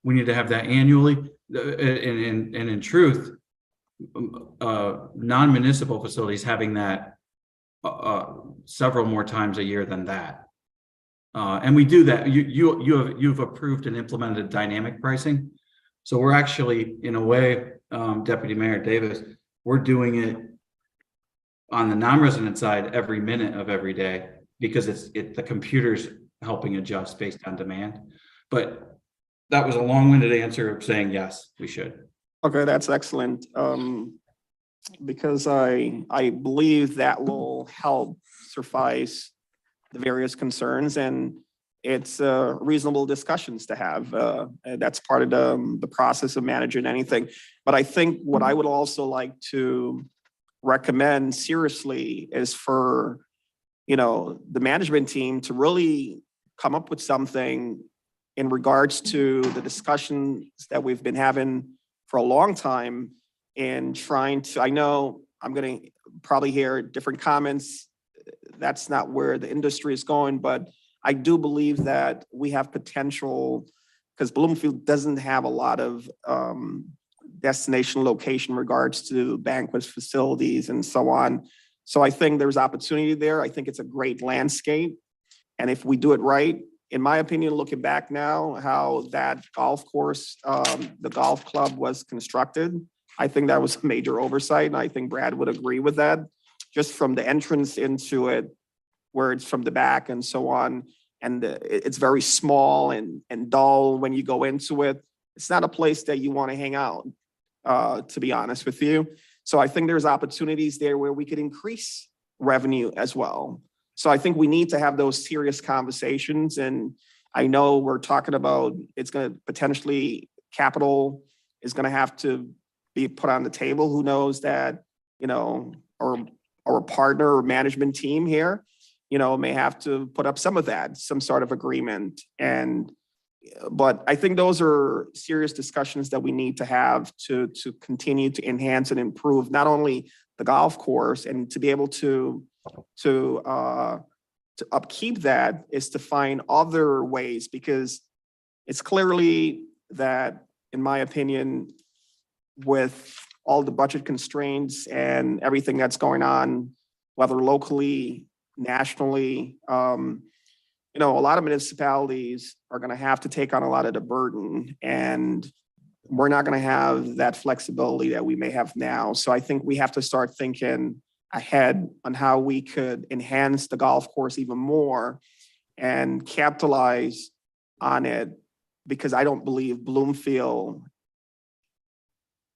We need to have that annually. And in truth, non-municipal facilities having that several more times a year than that. And we do that. You've approved and implemented dynamic pricing. So we're actually, in a way, Deputy Mayor Davis, we're doing it on the non-resident side every minute of every day, because the computer's helping adjust based on demand. But that was a long-winded answer of saying yes, we should. Okay, that's excellent. Because I believe that will help suffice the various concerns, and it's reasonable discussions to have. That's part of the process of managing anything. But I think what I would also like to recommend seriously is for, the management team to really come up with something in regards to the discussions that we've been having for a long time, and trying to, I know I'm going to probably hear different comments. That's not where the industry is going, but I do believe that we have potential, because Bloomfield doesn't have a lot of destination location in regards to banquet facilities and so on. So I think there's opportunity there. I think it's a great landscape. And if we do it right, in my opinion, looking back now, how that golf course, the golf club was constructed, I think that was a major oversight. And I think Brad would agree with that, just from the entrance into it, where it's from the back and so on. And it's very small and dull when you go into it. It's not a place that you want to hang out, to be honest with you. So I think there's opportunities there where we could increase revenue as well. So I think we need to have those serious conversations. And I know we're talking about, it's gonna potentially, capital is gonna have to be put on the table. Who knows that, our partner or management team here, may have to put up some of that, some sort of agreement. But I think those are serious discussions that we need to have to continue to enhance and improve not only the golf course, and to be able to upkeep that is to find other ways, because it's clearly that, in my opinion, with all the budget constraints and everything that's going on, whether locally, nationally, a lot of municipalities are going to have to take on a lot of the burden, and we're not going to have that flexibility that we may have now. So I think we have to start thinking ahead on how we could enhance the golf course even more and capitalize on it, because I don't believe Bloomfield,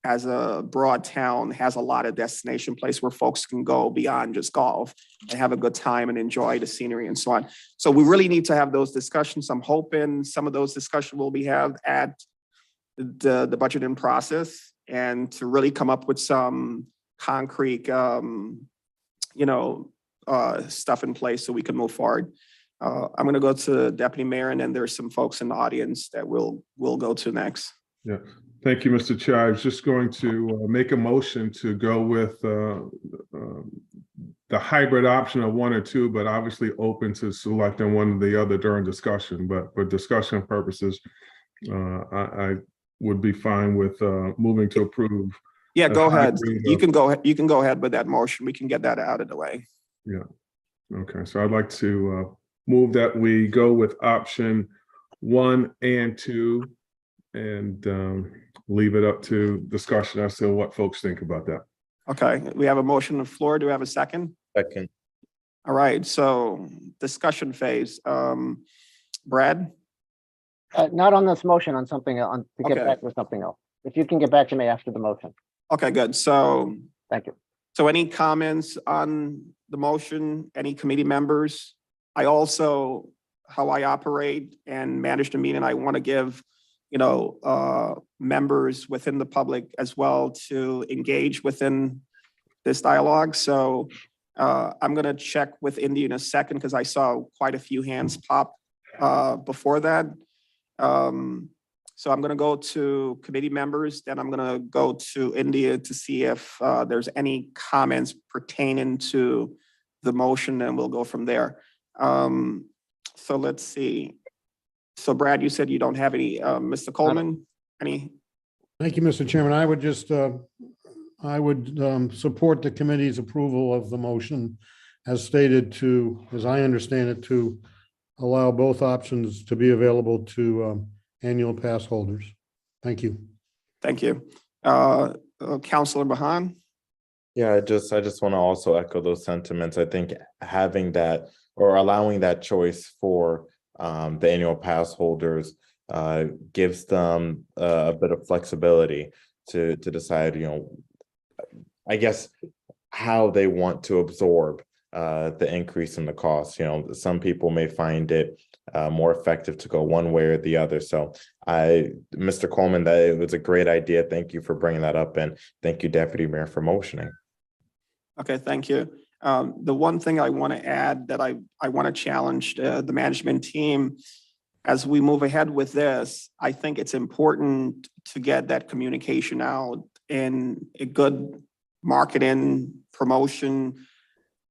as a broad town, has a lot of destination place where folks can go beyond just golf and have a good time and enjoy the scenery and so on. So we really need to have those discussions. I'm hoping some of those discussions will be had at the budgeting process, and to really come up with some concrete, stuff in place so we can move forward. I'm going to go to Deputy Mayor, and then there's some folks in the audience that we'll go to next. Yeah, thank you, Mr. Chair. I was just going to make a motion to go with the hybrid option of 1 or 2, but obviously open to selecting one or the other during discussion. But for discussion purposes, I would be fine with moving to approve. Yeah, go ahead. hybrid You of- can go ahead with that motion. We can get that out of the way. Yeah. Okay, so I'd like to move that we go with option 1 and 2, and leave it up to discussion as to what folks think about that. Okay, we have a motion on the floor. Do we have a second? Second. All right, so discussion phase. Brad? Not on this motion, on something, to get Okay. back with something else. If you can get back to me after the motion. Okay, good. So Thank you. any comments on the motion? Any committee members? I also, how I operate and manage the meeting, I want to give, members within the public as well to engage within this dialogue. So I'm going to check with Indy in a second, because I saw quite a few hands pop before that. So I'm going to go to committee members, then I'm going to go to India to see if there's any comments pertaining to the motion, and we'll go from there. So let's see. So Brad, you said you don't have any, Mr. Coleman, any? Thank you, Mr. Chairman. I would just, I would support the committee's approval of the motion as stated to, as I understand it, to allow both options to be available to annual pass holders. Thank you. Thank you. Councilor Bahan? Yeah, I just want to also echo those sentiments. I think having that, or allowing that choice for the annual pass holders gives them a bit of flexibility to decide, I guess, how they want to absorb the increase in the cost. Some people may find it more effective to go one way or the other. So Mr. Coleman, that it was a great idea. Thank you for bringing that up, and thank you, Deputy Mayor, for motioning. Okay, thank you. The one thing I want to add that I want to challenge the management team as we move ahead with this, I think it's important to get that communication out in a good marketing promotion.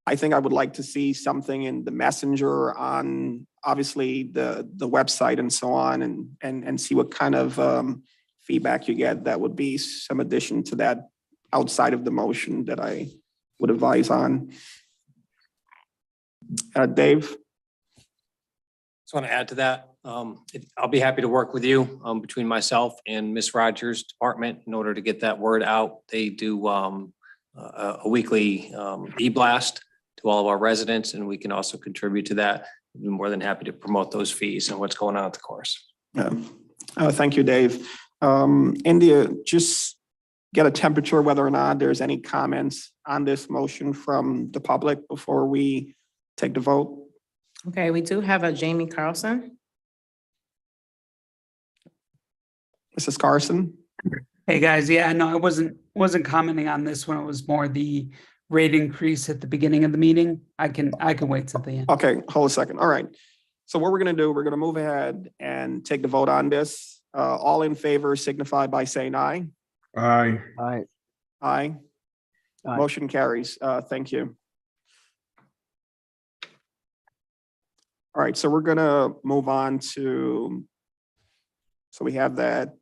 I think I would like to see something in the messenger on obviously the website and so on, and see what kind of feedback you get. That would be some addition to that outside of the motion that I would advise on. Dave? Just want to add to that. I'll be happy to work with you between myself and Ms. Rogers' department in order to get that word out. They do a weekly e-blast to all of our residents, and we can also contribute to that. I'd be more than happy to promote those fees and what's going on at the course. Yeah. Thank you, Dave. India, just get a temperature whether or not there's any comments on this motion from the public before we take the vote. Okay, we do have a Jamie Carlson. Mrs. Carson? Hey, guys. Yeah, no, I wasn't commenting on this one. It was more the rate increase at the beginning of the meeting. I can wait till the end. Okay, hold a second. All right. So what we're gonna do, we're gonna move ahead and take the vote on this. All in favor signify by saying aye. Aye. Aye. Aye. Aye. Motion carries. Thank you. All right, so we're gonna move on to, so we have that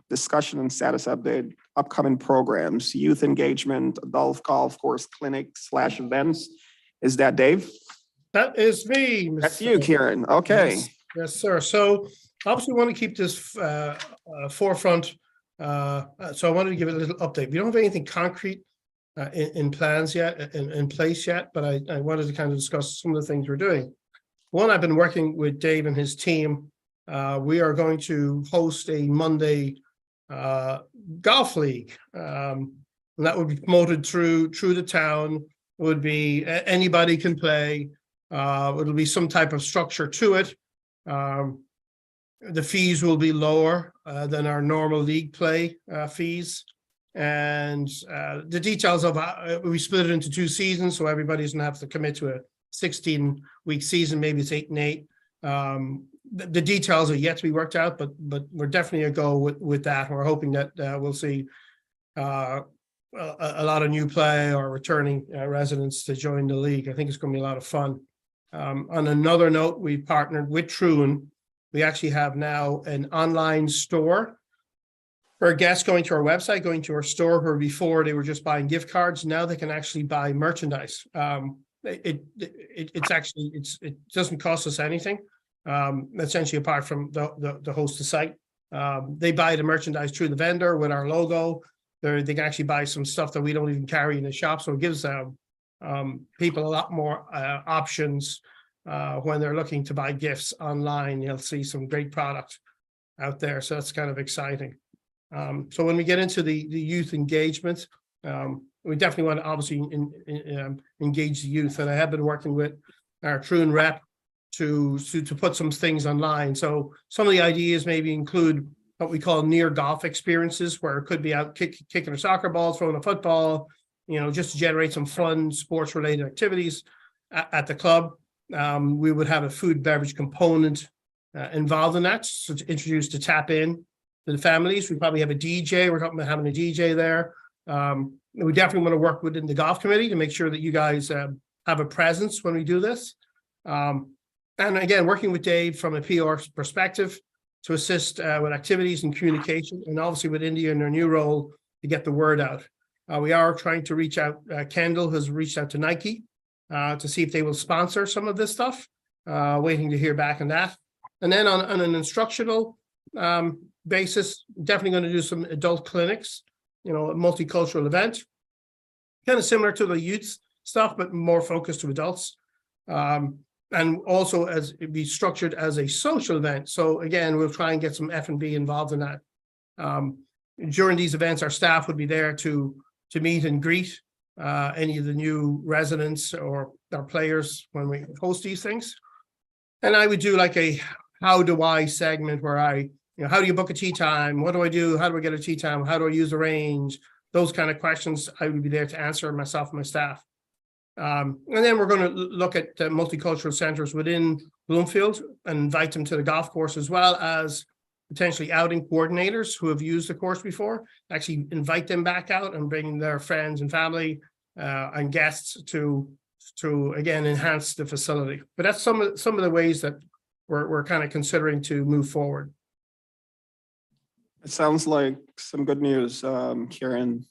discussion and status update, upcoming programs, youth engagement, adult golf course clinic / events. Is that Dave? That is me. That's Mr. you, Kieran. Okay. Yes, yes, sir. So obviously we want to keep this forefront. So I wanted to give it a little update. We don't have anything concrete in plans yet, in place yet, but I wanted to kind of discuss some of the things we're doing. One, I've been working with Dave and his team. We are going to host a Monday golf league. And that would be promoted through the town. It would be anybody can play. It'll be some type of structure to it. The fees will be lower than our normal league play fees. And the details of we split it into 2 seasons, so everybody doesn't have to commit to a 16-week season. Maybe it's 8 and 8. The details are yet to be worked out, but we're definitely a go with that. We're hoping that we'll see a lot of new play or returning residents to join the league. I think it's going to be a lot of fun. On another note, we partnered with Troon. We actually have now an online store for guests going to our website, going to our store, where before they were just buying gift cards. Now they can actually buy merchandise. It doesn't cost us anything. Essentially, apart from the host the site, they buy the merchandise through the vendor with our logo. They can actually buy some stuff that we don't even carry in the shop. So it gives people a lot more options when they're looking to buy gifts online. You'll see some great product out there. So that's kind of exciting. So when we get into the youth engagement, we definitely want to obviously engage the youth. And I have been working with our Troon rep to put some things online. So some of the ideas maybe include what we call near golf experiences, where it could be out kicking a soccer ball, throwing a football, just to generate some fun sports related activities at the club. We would have a food beverage component involved in that, so to introduce to tap in to the families. We probably have a DJ. We're talking about having a DJ there. We definitely want to work within the golf committee to make sure that you guys have a presence when we do this. And again, working with Dave from a PR perspective to assist with activities and communication, and obviously with India in their new role to get the word out. We are trying to reach out. Kendall has reached out to Nike to see if they will sponsor some of this stuff. Waiting to hear back on that. And then on an instructional basis, definitely going to do some adult clinics, a multicultural event, kind of similar to the youth stuff, but more focused to adults. And also as it be structured as a social event. So again, we'll try and get some F&B involved in that. During these events, our staff would be there to meet and greet any of the new residents or our players when we host these things. And I would do like a how do I segment where how do you book a tea time? What do I do? How do I get a tea time? How do I use the range? Those kind of questions I would be there to answer, myself and my staff. And then we're going to look at multicultural centers within Bloomfield and invite them to the golf course, as well as potentially outing coordinators who have used the course before, actually invite them back out and bring their friends and family and guests to again enhance the facility. But that's some of the ways that we're kind of considering to move forward. It sounds like some good news, Kieran.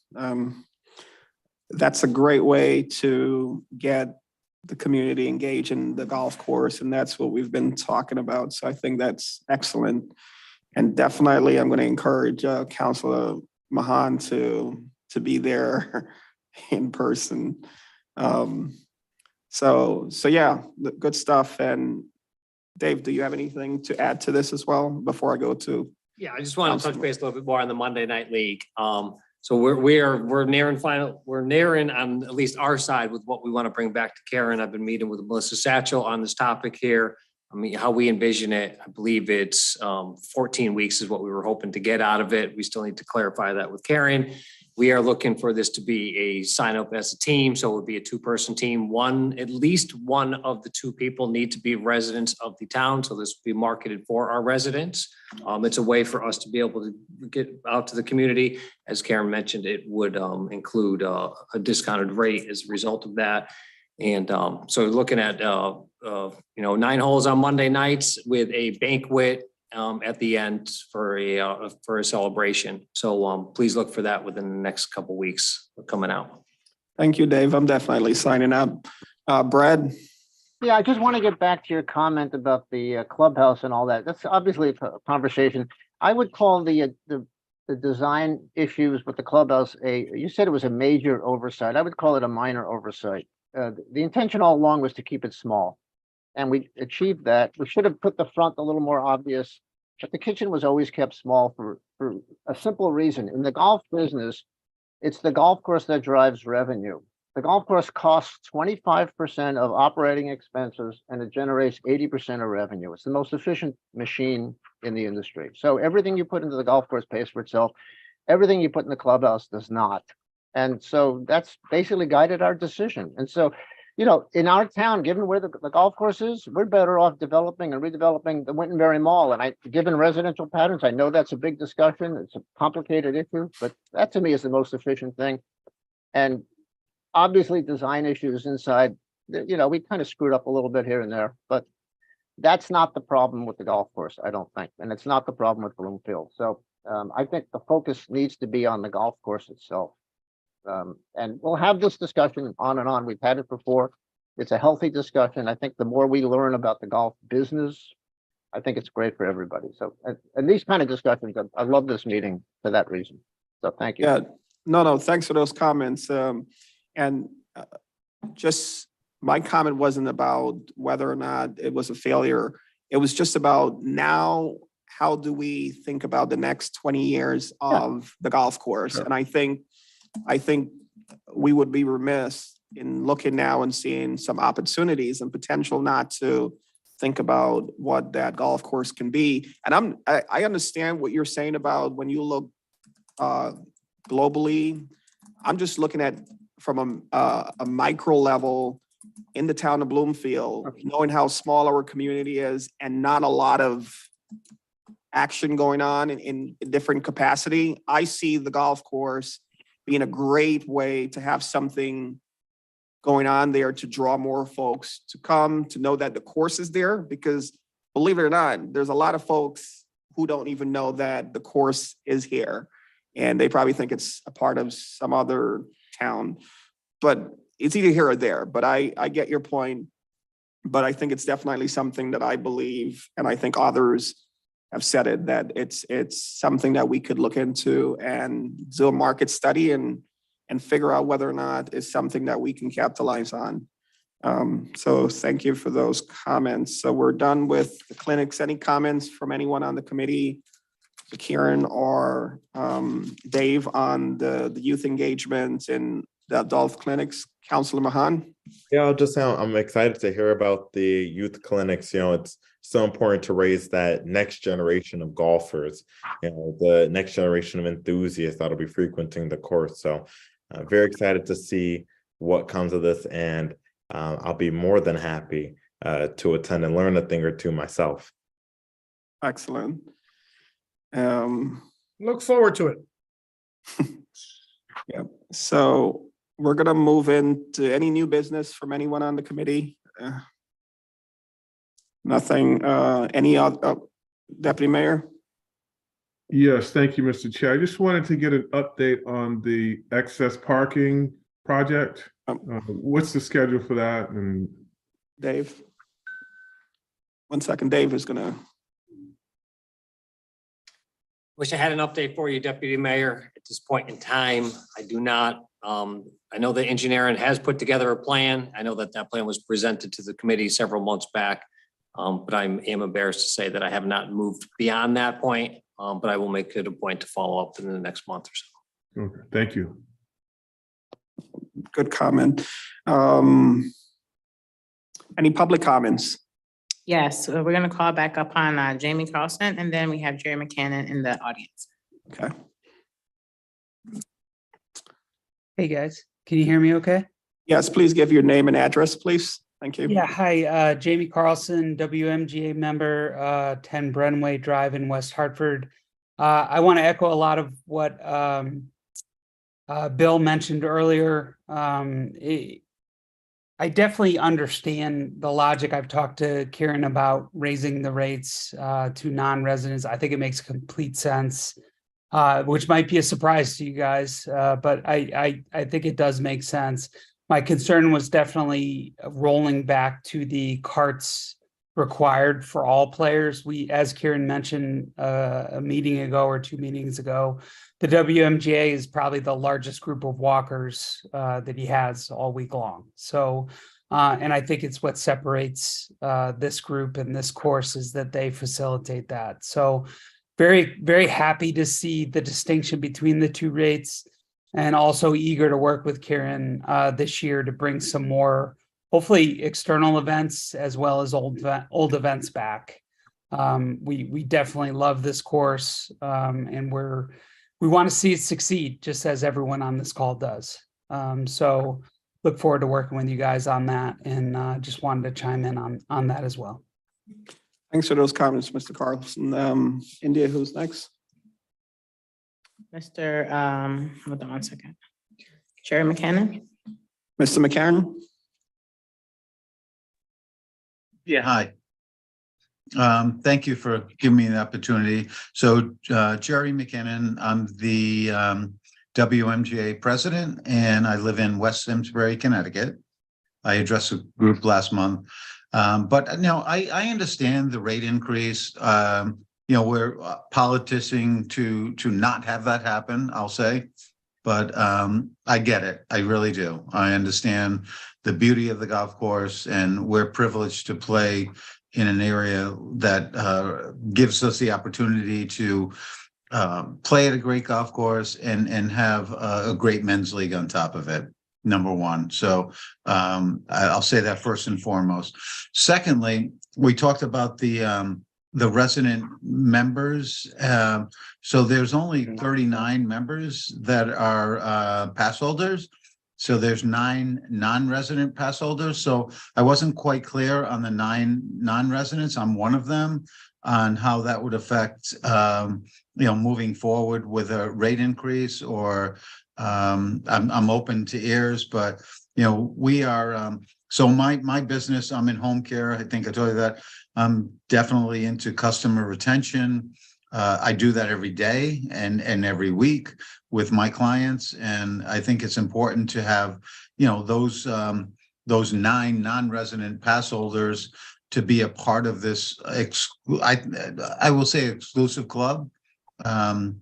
That's a great way to get the community engaged in the golf course, and that's what we've been talking about. So I think that's excellent. And definitely, I'm going to encourage Councilor Mahan to be there in person. So yeah, good stuff. And Dave, do you have anything to add to this as well before I go to? Yeah, I just want to touch base a little bit more on the Monday Night League. So we're nearing on at least our side with what we want to bring back to Karen. I've been meeting with Melissa Satchel on this topic here. I mean, how we envision it, I believe it's 14 weeks is what we were hoping to get out of it. We still need to clarify that with Karen. We are looking for this to be a sign up as a team. So it would be a 2-person team. At least one of the 2 people need to be residents of the town. So this will be marketed for our residents. It's a way for us to be able to get out to the community. As Karen mentioned, it would include a discounted rate as a result of that. And so looking at 9 holes on Monday nights with a banquet at the end for a celebration. So please look for that within the next couple weeks coming out. Thank you, Dave. I'm definitely signing up. Brad? Yeah, I just want to get back to your comment about the clubhouse and all that. That's obviously a conversation. I would call the design issues with the clubhouse you said it was a major oversight. I would call it a minor oversight. The intention all along was to keep it small, and we achieved that. We should have put the front a little more obvious, but the kitchen was always kept small for a simple reason. In the golf business, it's the golf course that drives revenue. The golf course costs 25% of operating expenses, and it generates 80% of revenue. It's the most efficient machine in the industry. So everything you put into the golf course pays for itself. Everything you put in the clubhouse does not. And so that's basically guided our decision. And so, in our town, given where the golf course is, we're better off developing and redeveloping the Wintonberry Mall. And given residential patterns, I know that's a big discussion. It's a complicated issue, but that to me is the most efficient thing. And obviously design issues inside, we kind of screwed up a little bit here and there, but that's not the problem with the golf course, I don't think. And it's not the problem with Bloomfield. So I think the focus needs to be on the golf course itself. And we'll have this discussion on and on. We've had it before. It's a healthy discussion. I think the more we learn about the golf business, I think it's great for everybody. So, and these kind of discussions, I love this meeting for that reason. So thank you. Yeah, no, thanks for those comments. Just my comment wasn't about whether or not it was a failure. It was just about now, how do we think about the next 20 years of the golf course? Sure. And I think we would be remiss in looking now and seeing some opportunities and potential not to think about what that golf course can be. And I understand what you're saying about when you look globally. I'm just looking at from a micro level in the town of Bloomfield, knowing how small our community is and not a lot of action going on in different capacity. I see the golf course being a great way to have something going on there to draw more folks to come, to know that the course is there, because believe it or not, there's a lot of folks who don't even know that the course is here. And they probably think it's a part of some other town, but it's either here or there. But I get your point, but I think it's definitely something that I believe, and I think others have said it, that it's something that we could look into and do a market study and figure out whether or not it's something that we can capitalize on. So thank you for those comments. So we're done with the clinics. Any comments from anyone on the committee, Kieran or Dave, on the youth engagement and the adult clinics? Councilor Mahan? Yeah, I'll just say I'm excited to hear about the youth clinics. It's so important to raise that next generation of golfers, the next generation of enthusiasts that'll be frequenting the course. So very excited to see what comes of this, and I'll be more than happy to attend and learn a thing or two myself. Excellent. Look forward to it. Yeah, so we're gonna move into any new business from anyone on the committee. Nothing, any other, Deputy Mayor? Yes, thank you, Mr. Chair. I just wanted to get an update on the excess parking project. What's the schedule for that? And Dave? 1 second, Dave is gonna. Wish I had an update for you, Deputy Mayor. At this point in time, I do not. I know the engineering has put together a plan. I know that plan was presented to the committee several months back. But I am embarrassed to say that I have not moved beyond that point, but I will make it a point to follow up in the next month or so. okay, thank you. Good comment. Any public comments? Yes, so we're gonna call back upon Jamie Carlson, and then we have Jerry McCannon in the audience. Okay. Hey, guys, can you hear me okay? Yes, please give your name and address, please. Thank you. Yeah, hi, Jamie Carlson, WMGA member, 10 Brenway Drive in West Hartford. I want to echo a lot of what Bill mentioned earlier. I definitely understand the logic. I've talked to Karen about raising the rates to non-residents. I think it makes complete sense, which might be a surprise to you guys, but I think it does make sense. My concern was definitely rolling back to the carts required for all players. We, as Kieran mentioned a meeting ago or 2 meetings ago, the WMGA is probably the largest group of walkers that he has all week long. So, and I think it's what separates this group and this course is that they facilitate that. So very, very happy to see the distinction between the two rates, and also eager to work with Karen this year to bring some more, hopefully external events as well as old events back. We definitely love this course, and we want to see it succeed, just as everyone on this call does. So look forward to working with you guys on that, and just wanted to chime in on that as well. Thanks for those comments, Mr. Carlson. India, who's next? Mr. Hold on one second. Jerry McCannon. Mr. McCarron? Yeah, hi. Thank you for giving me the opportunity. So Jerry McKinnon, I'm the WMGA president, and I live in West Simsbury, Connecticut. I addressed a group last month. But no, I understand the rate increase. We're politicking to not have that happen, I'll say. But I get it. I really do. I understand the beauty of the golf course, and we're privileged to play in an area that gives us the opportunity to play at a great golf course and have a great men's league on top of it, number one. So I'll say that first and foremost. Secondly, we talked about the resident members. So there's only 39 members that are pass holders. So there's 9 non-resident pass holders. So I wasn't quite clear on the 9 non-residents. I'm one of them, on how that would affect, moving forward with a rate increase, or I'm open to ears, but we are. So my business, I'm in home care. I think I told you that. I'm definitely into customer retention. I do that every day and every week with my clients, and I think it's important to have those 9 non-resident pass holders to be a part of this. I will say exclusive club, and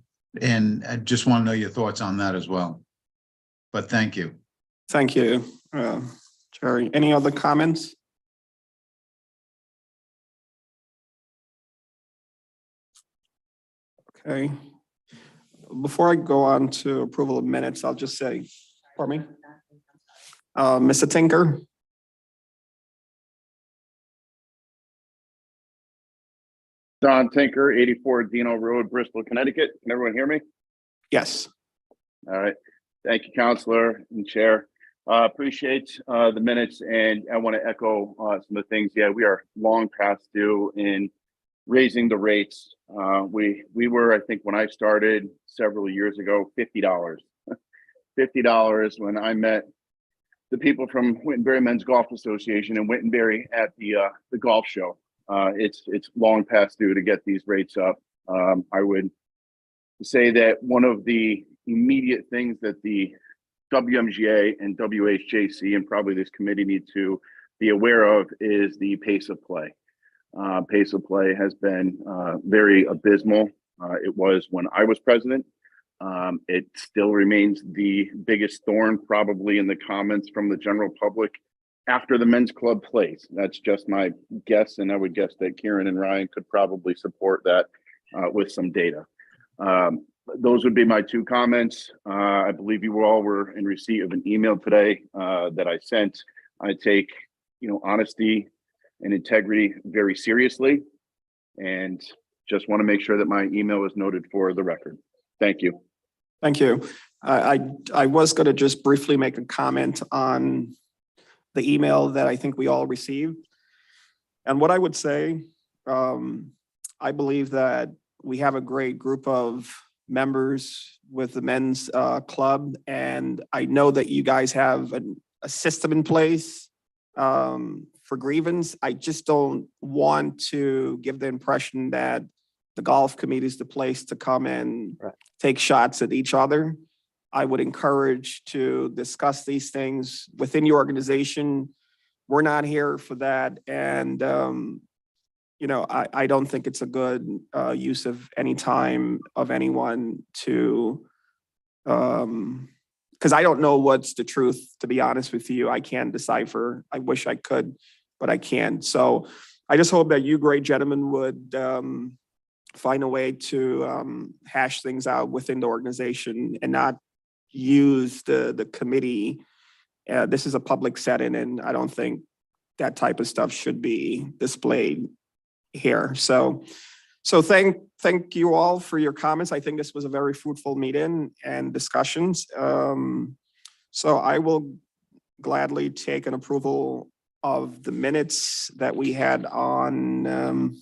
I just want to know your thoughts on that as well. But thank you. Thank you, Jerry. Any other comments? Okay. Before I go on to approval of minutes, I'll just say, pardon me, Mr. Tinker. Don Tinker, 84 Dino Road, Bristol, Connecticut. Can everyone hear me? Yes. All right. Thank you, Counselor and Chair. Appreciate the minutes, and I want to echo some of the things. Yeah, we are long past due in raising the rates. We were, I think, when I started several years ago, $50. $50 when I met the people from Wittenberry Men's Golf Association in Wittenberry at the golf show. It's long past due to get these rates up. I would say that one of the immediate things that the WMGA and WHJC and probably this committee need to be aware of is the pace of play. Pace of play has been very abysmal. It was when I was president. It still remains the biggest thorn probably in the comments from the general public after the men's club plays. That's just my guess, and I would guess that Kieran and Ryan could probably support that with some data. Those would be my 2 comments. I believe you all were in receipt of an email today that I sent. I take, honesty and integrity very seriously. And just want to make sure that my email is noted for the record. Thank you. Thank you. I was going to just briefly make a comment on the email that I think we all received. And what I would say, I believe that we have a great group of members with the men's club. And I know that you guys have a system in place for grievance. I just don't want to give the impression that the golf committee is the place to come and take shots at each other. I would encourage to discuss these things within your organization. We're not here for that. And, I don't think it's a good use of any time of anyone to, because I don't know what's the truth, to be honest with you. I can't decipher. I wish I could, but I can't. So I just hope that you great gentlemen would find a way to hash things out within the organization and not use the committee. This is a public setting, and I don't think that type of stuff should be displayed here. So thank you all for your comments. I think this was a very fruitful meeting and discussions. So I will gladly take an approval of the minutes that we had on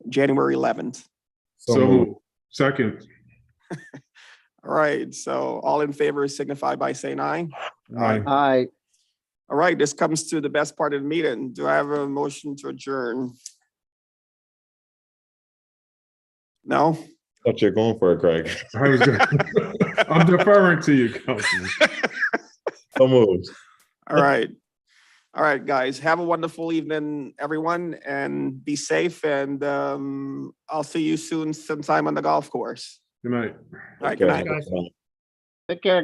January 11th. So second. All right, so all in favor signify by saying aye. Aye. Aye. All right, this comes to the best part of the meeting. Do I have a motion to adjourn? No? What you're going for, Craig. I'm deferring to you, Councilman. So moved. All right. All right, guys, have a wonderful evening, everyone, and be safe. And I'll see you soon sometime on the golf course. Good night. All right, good night. Take care, guys.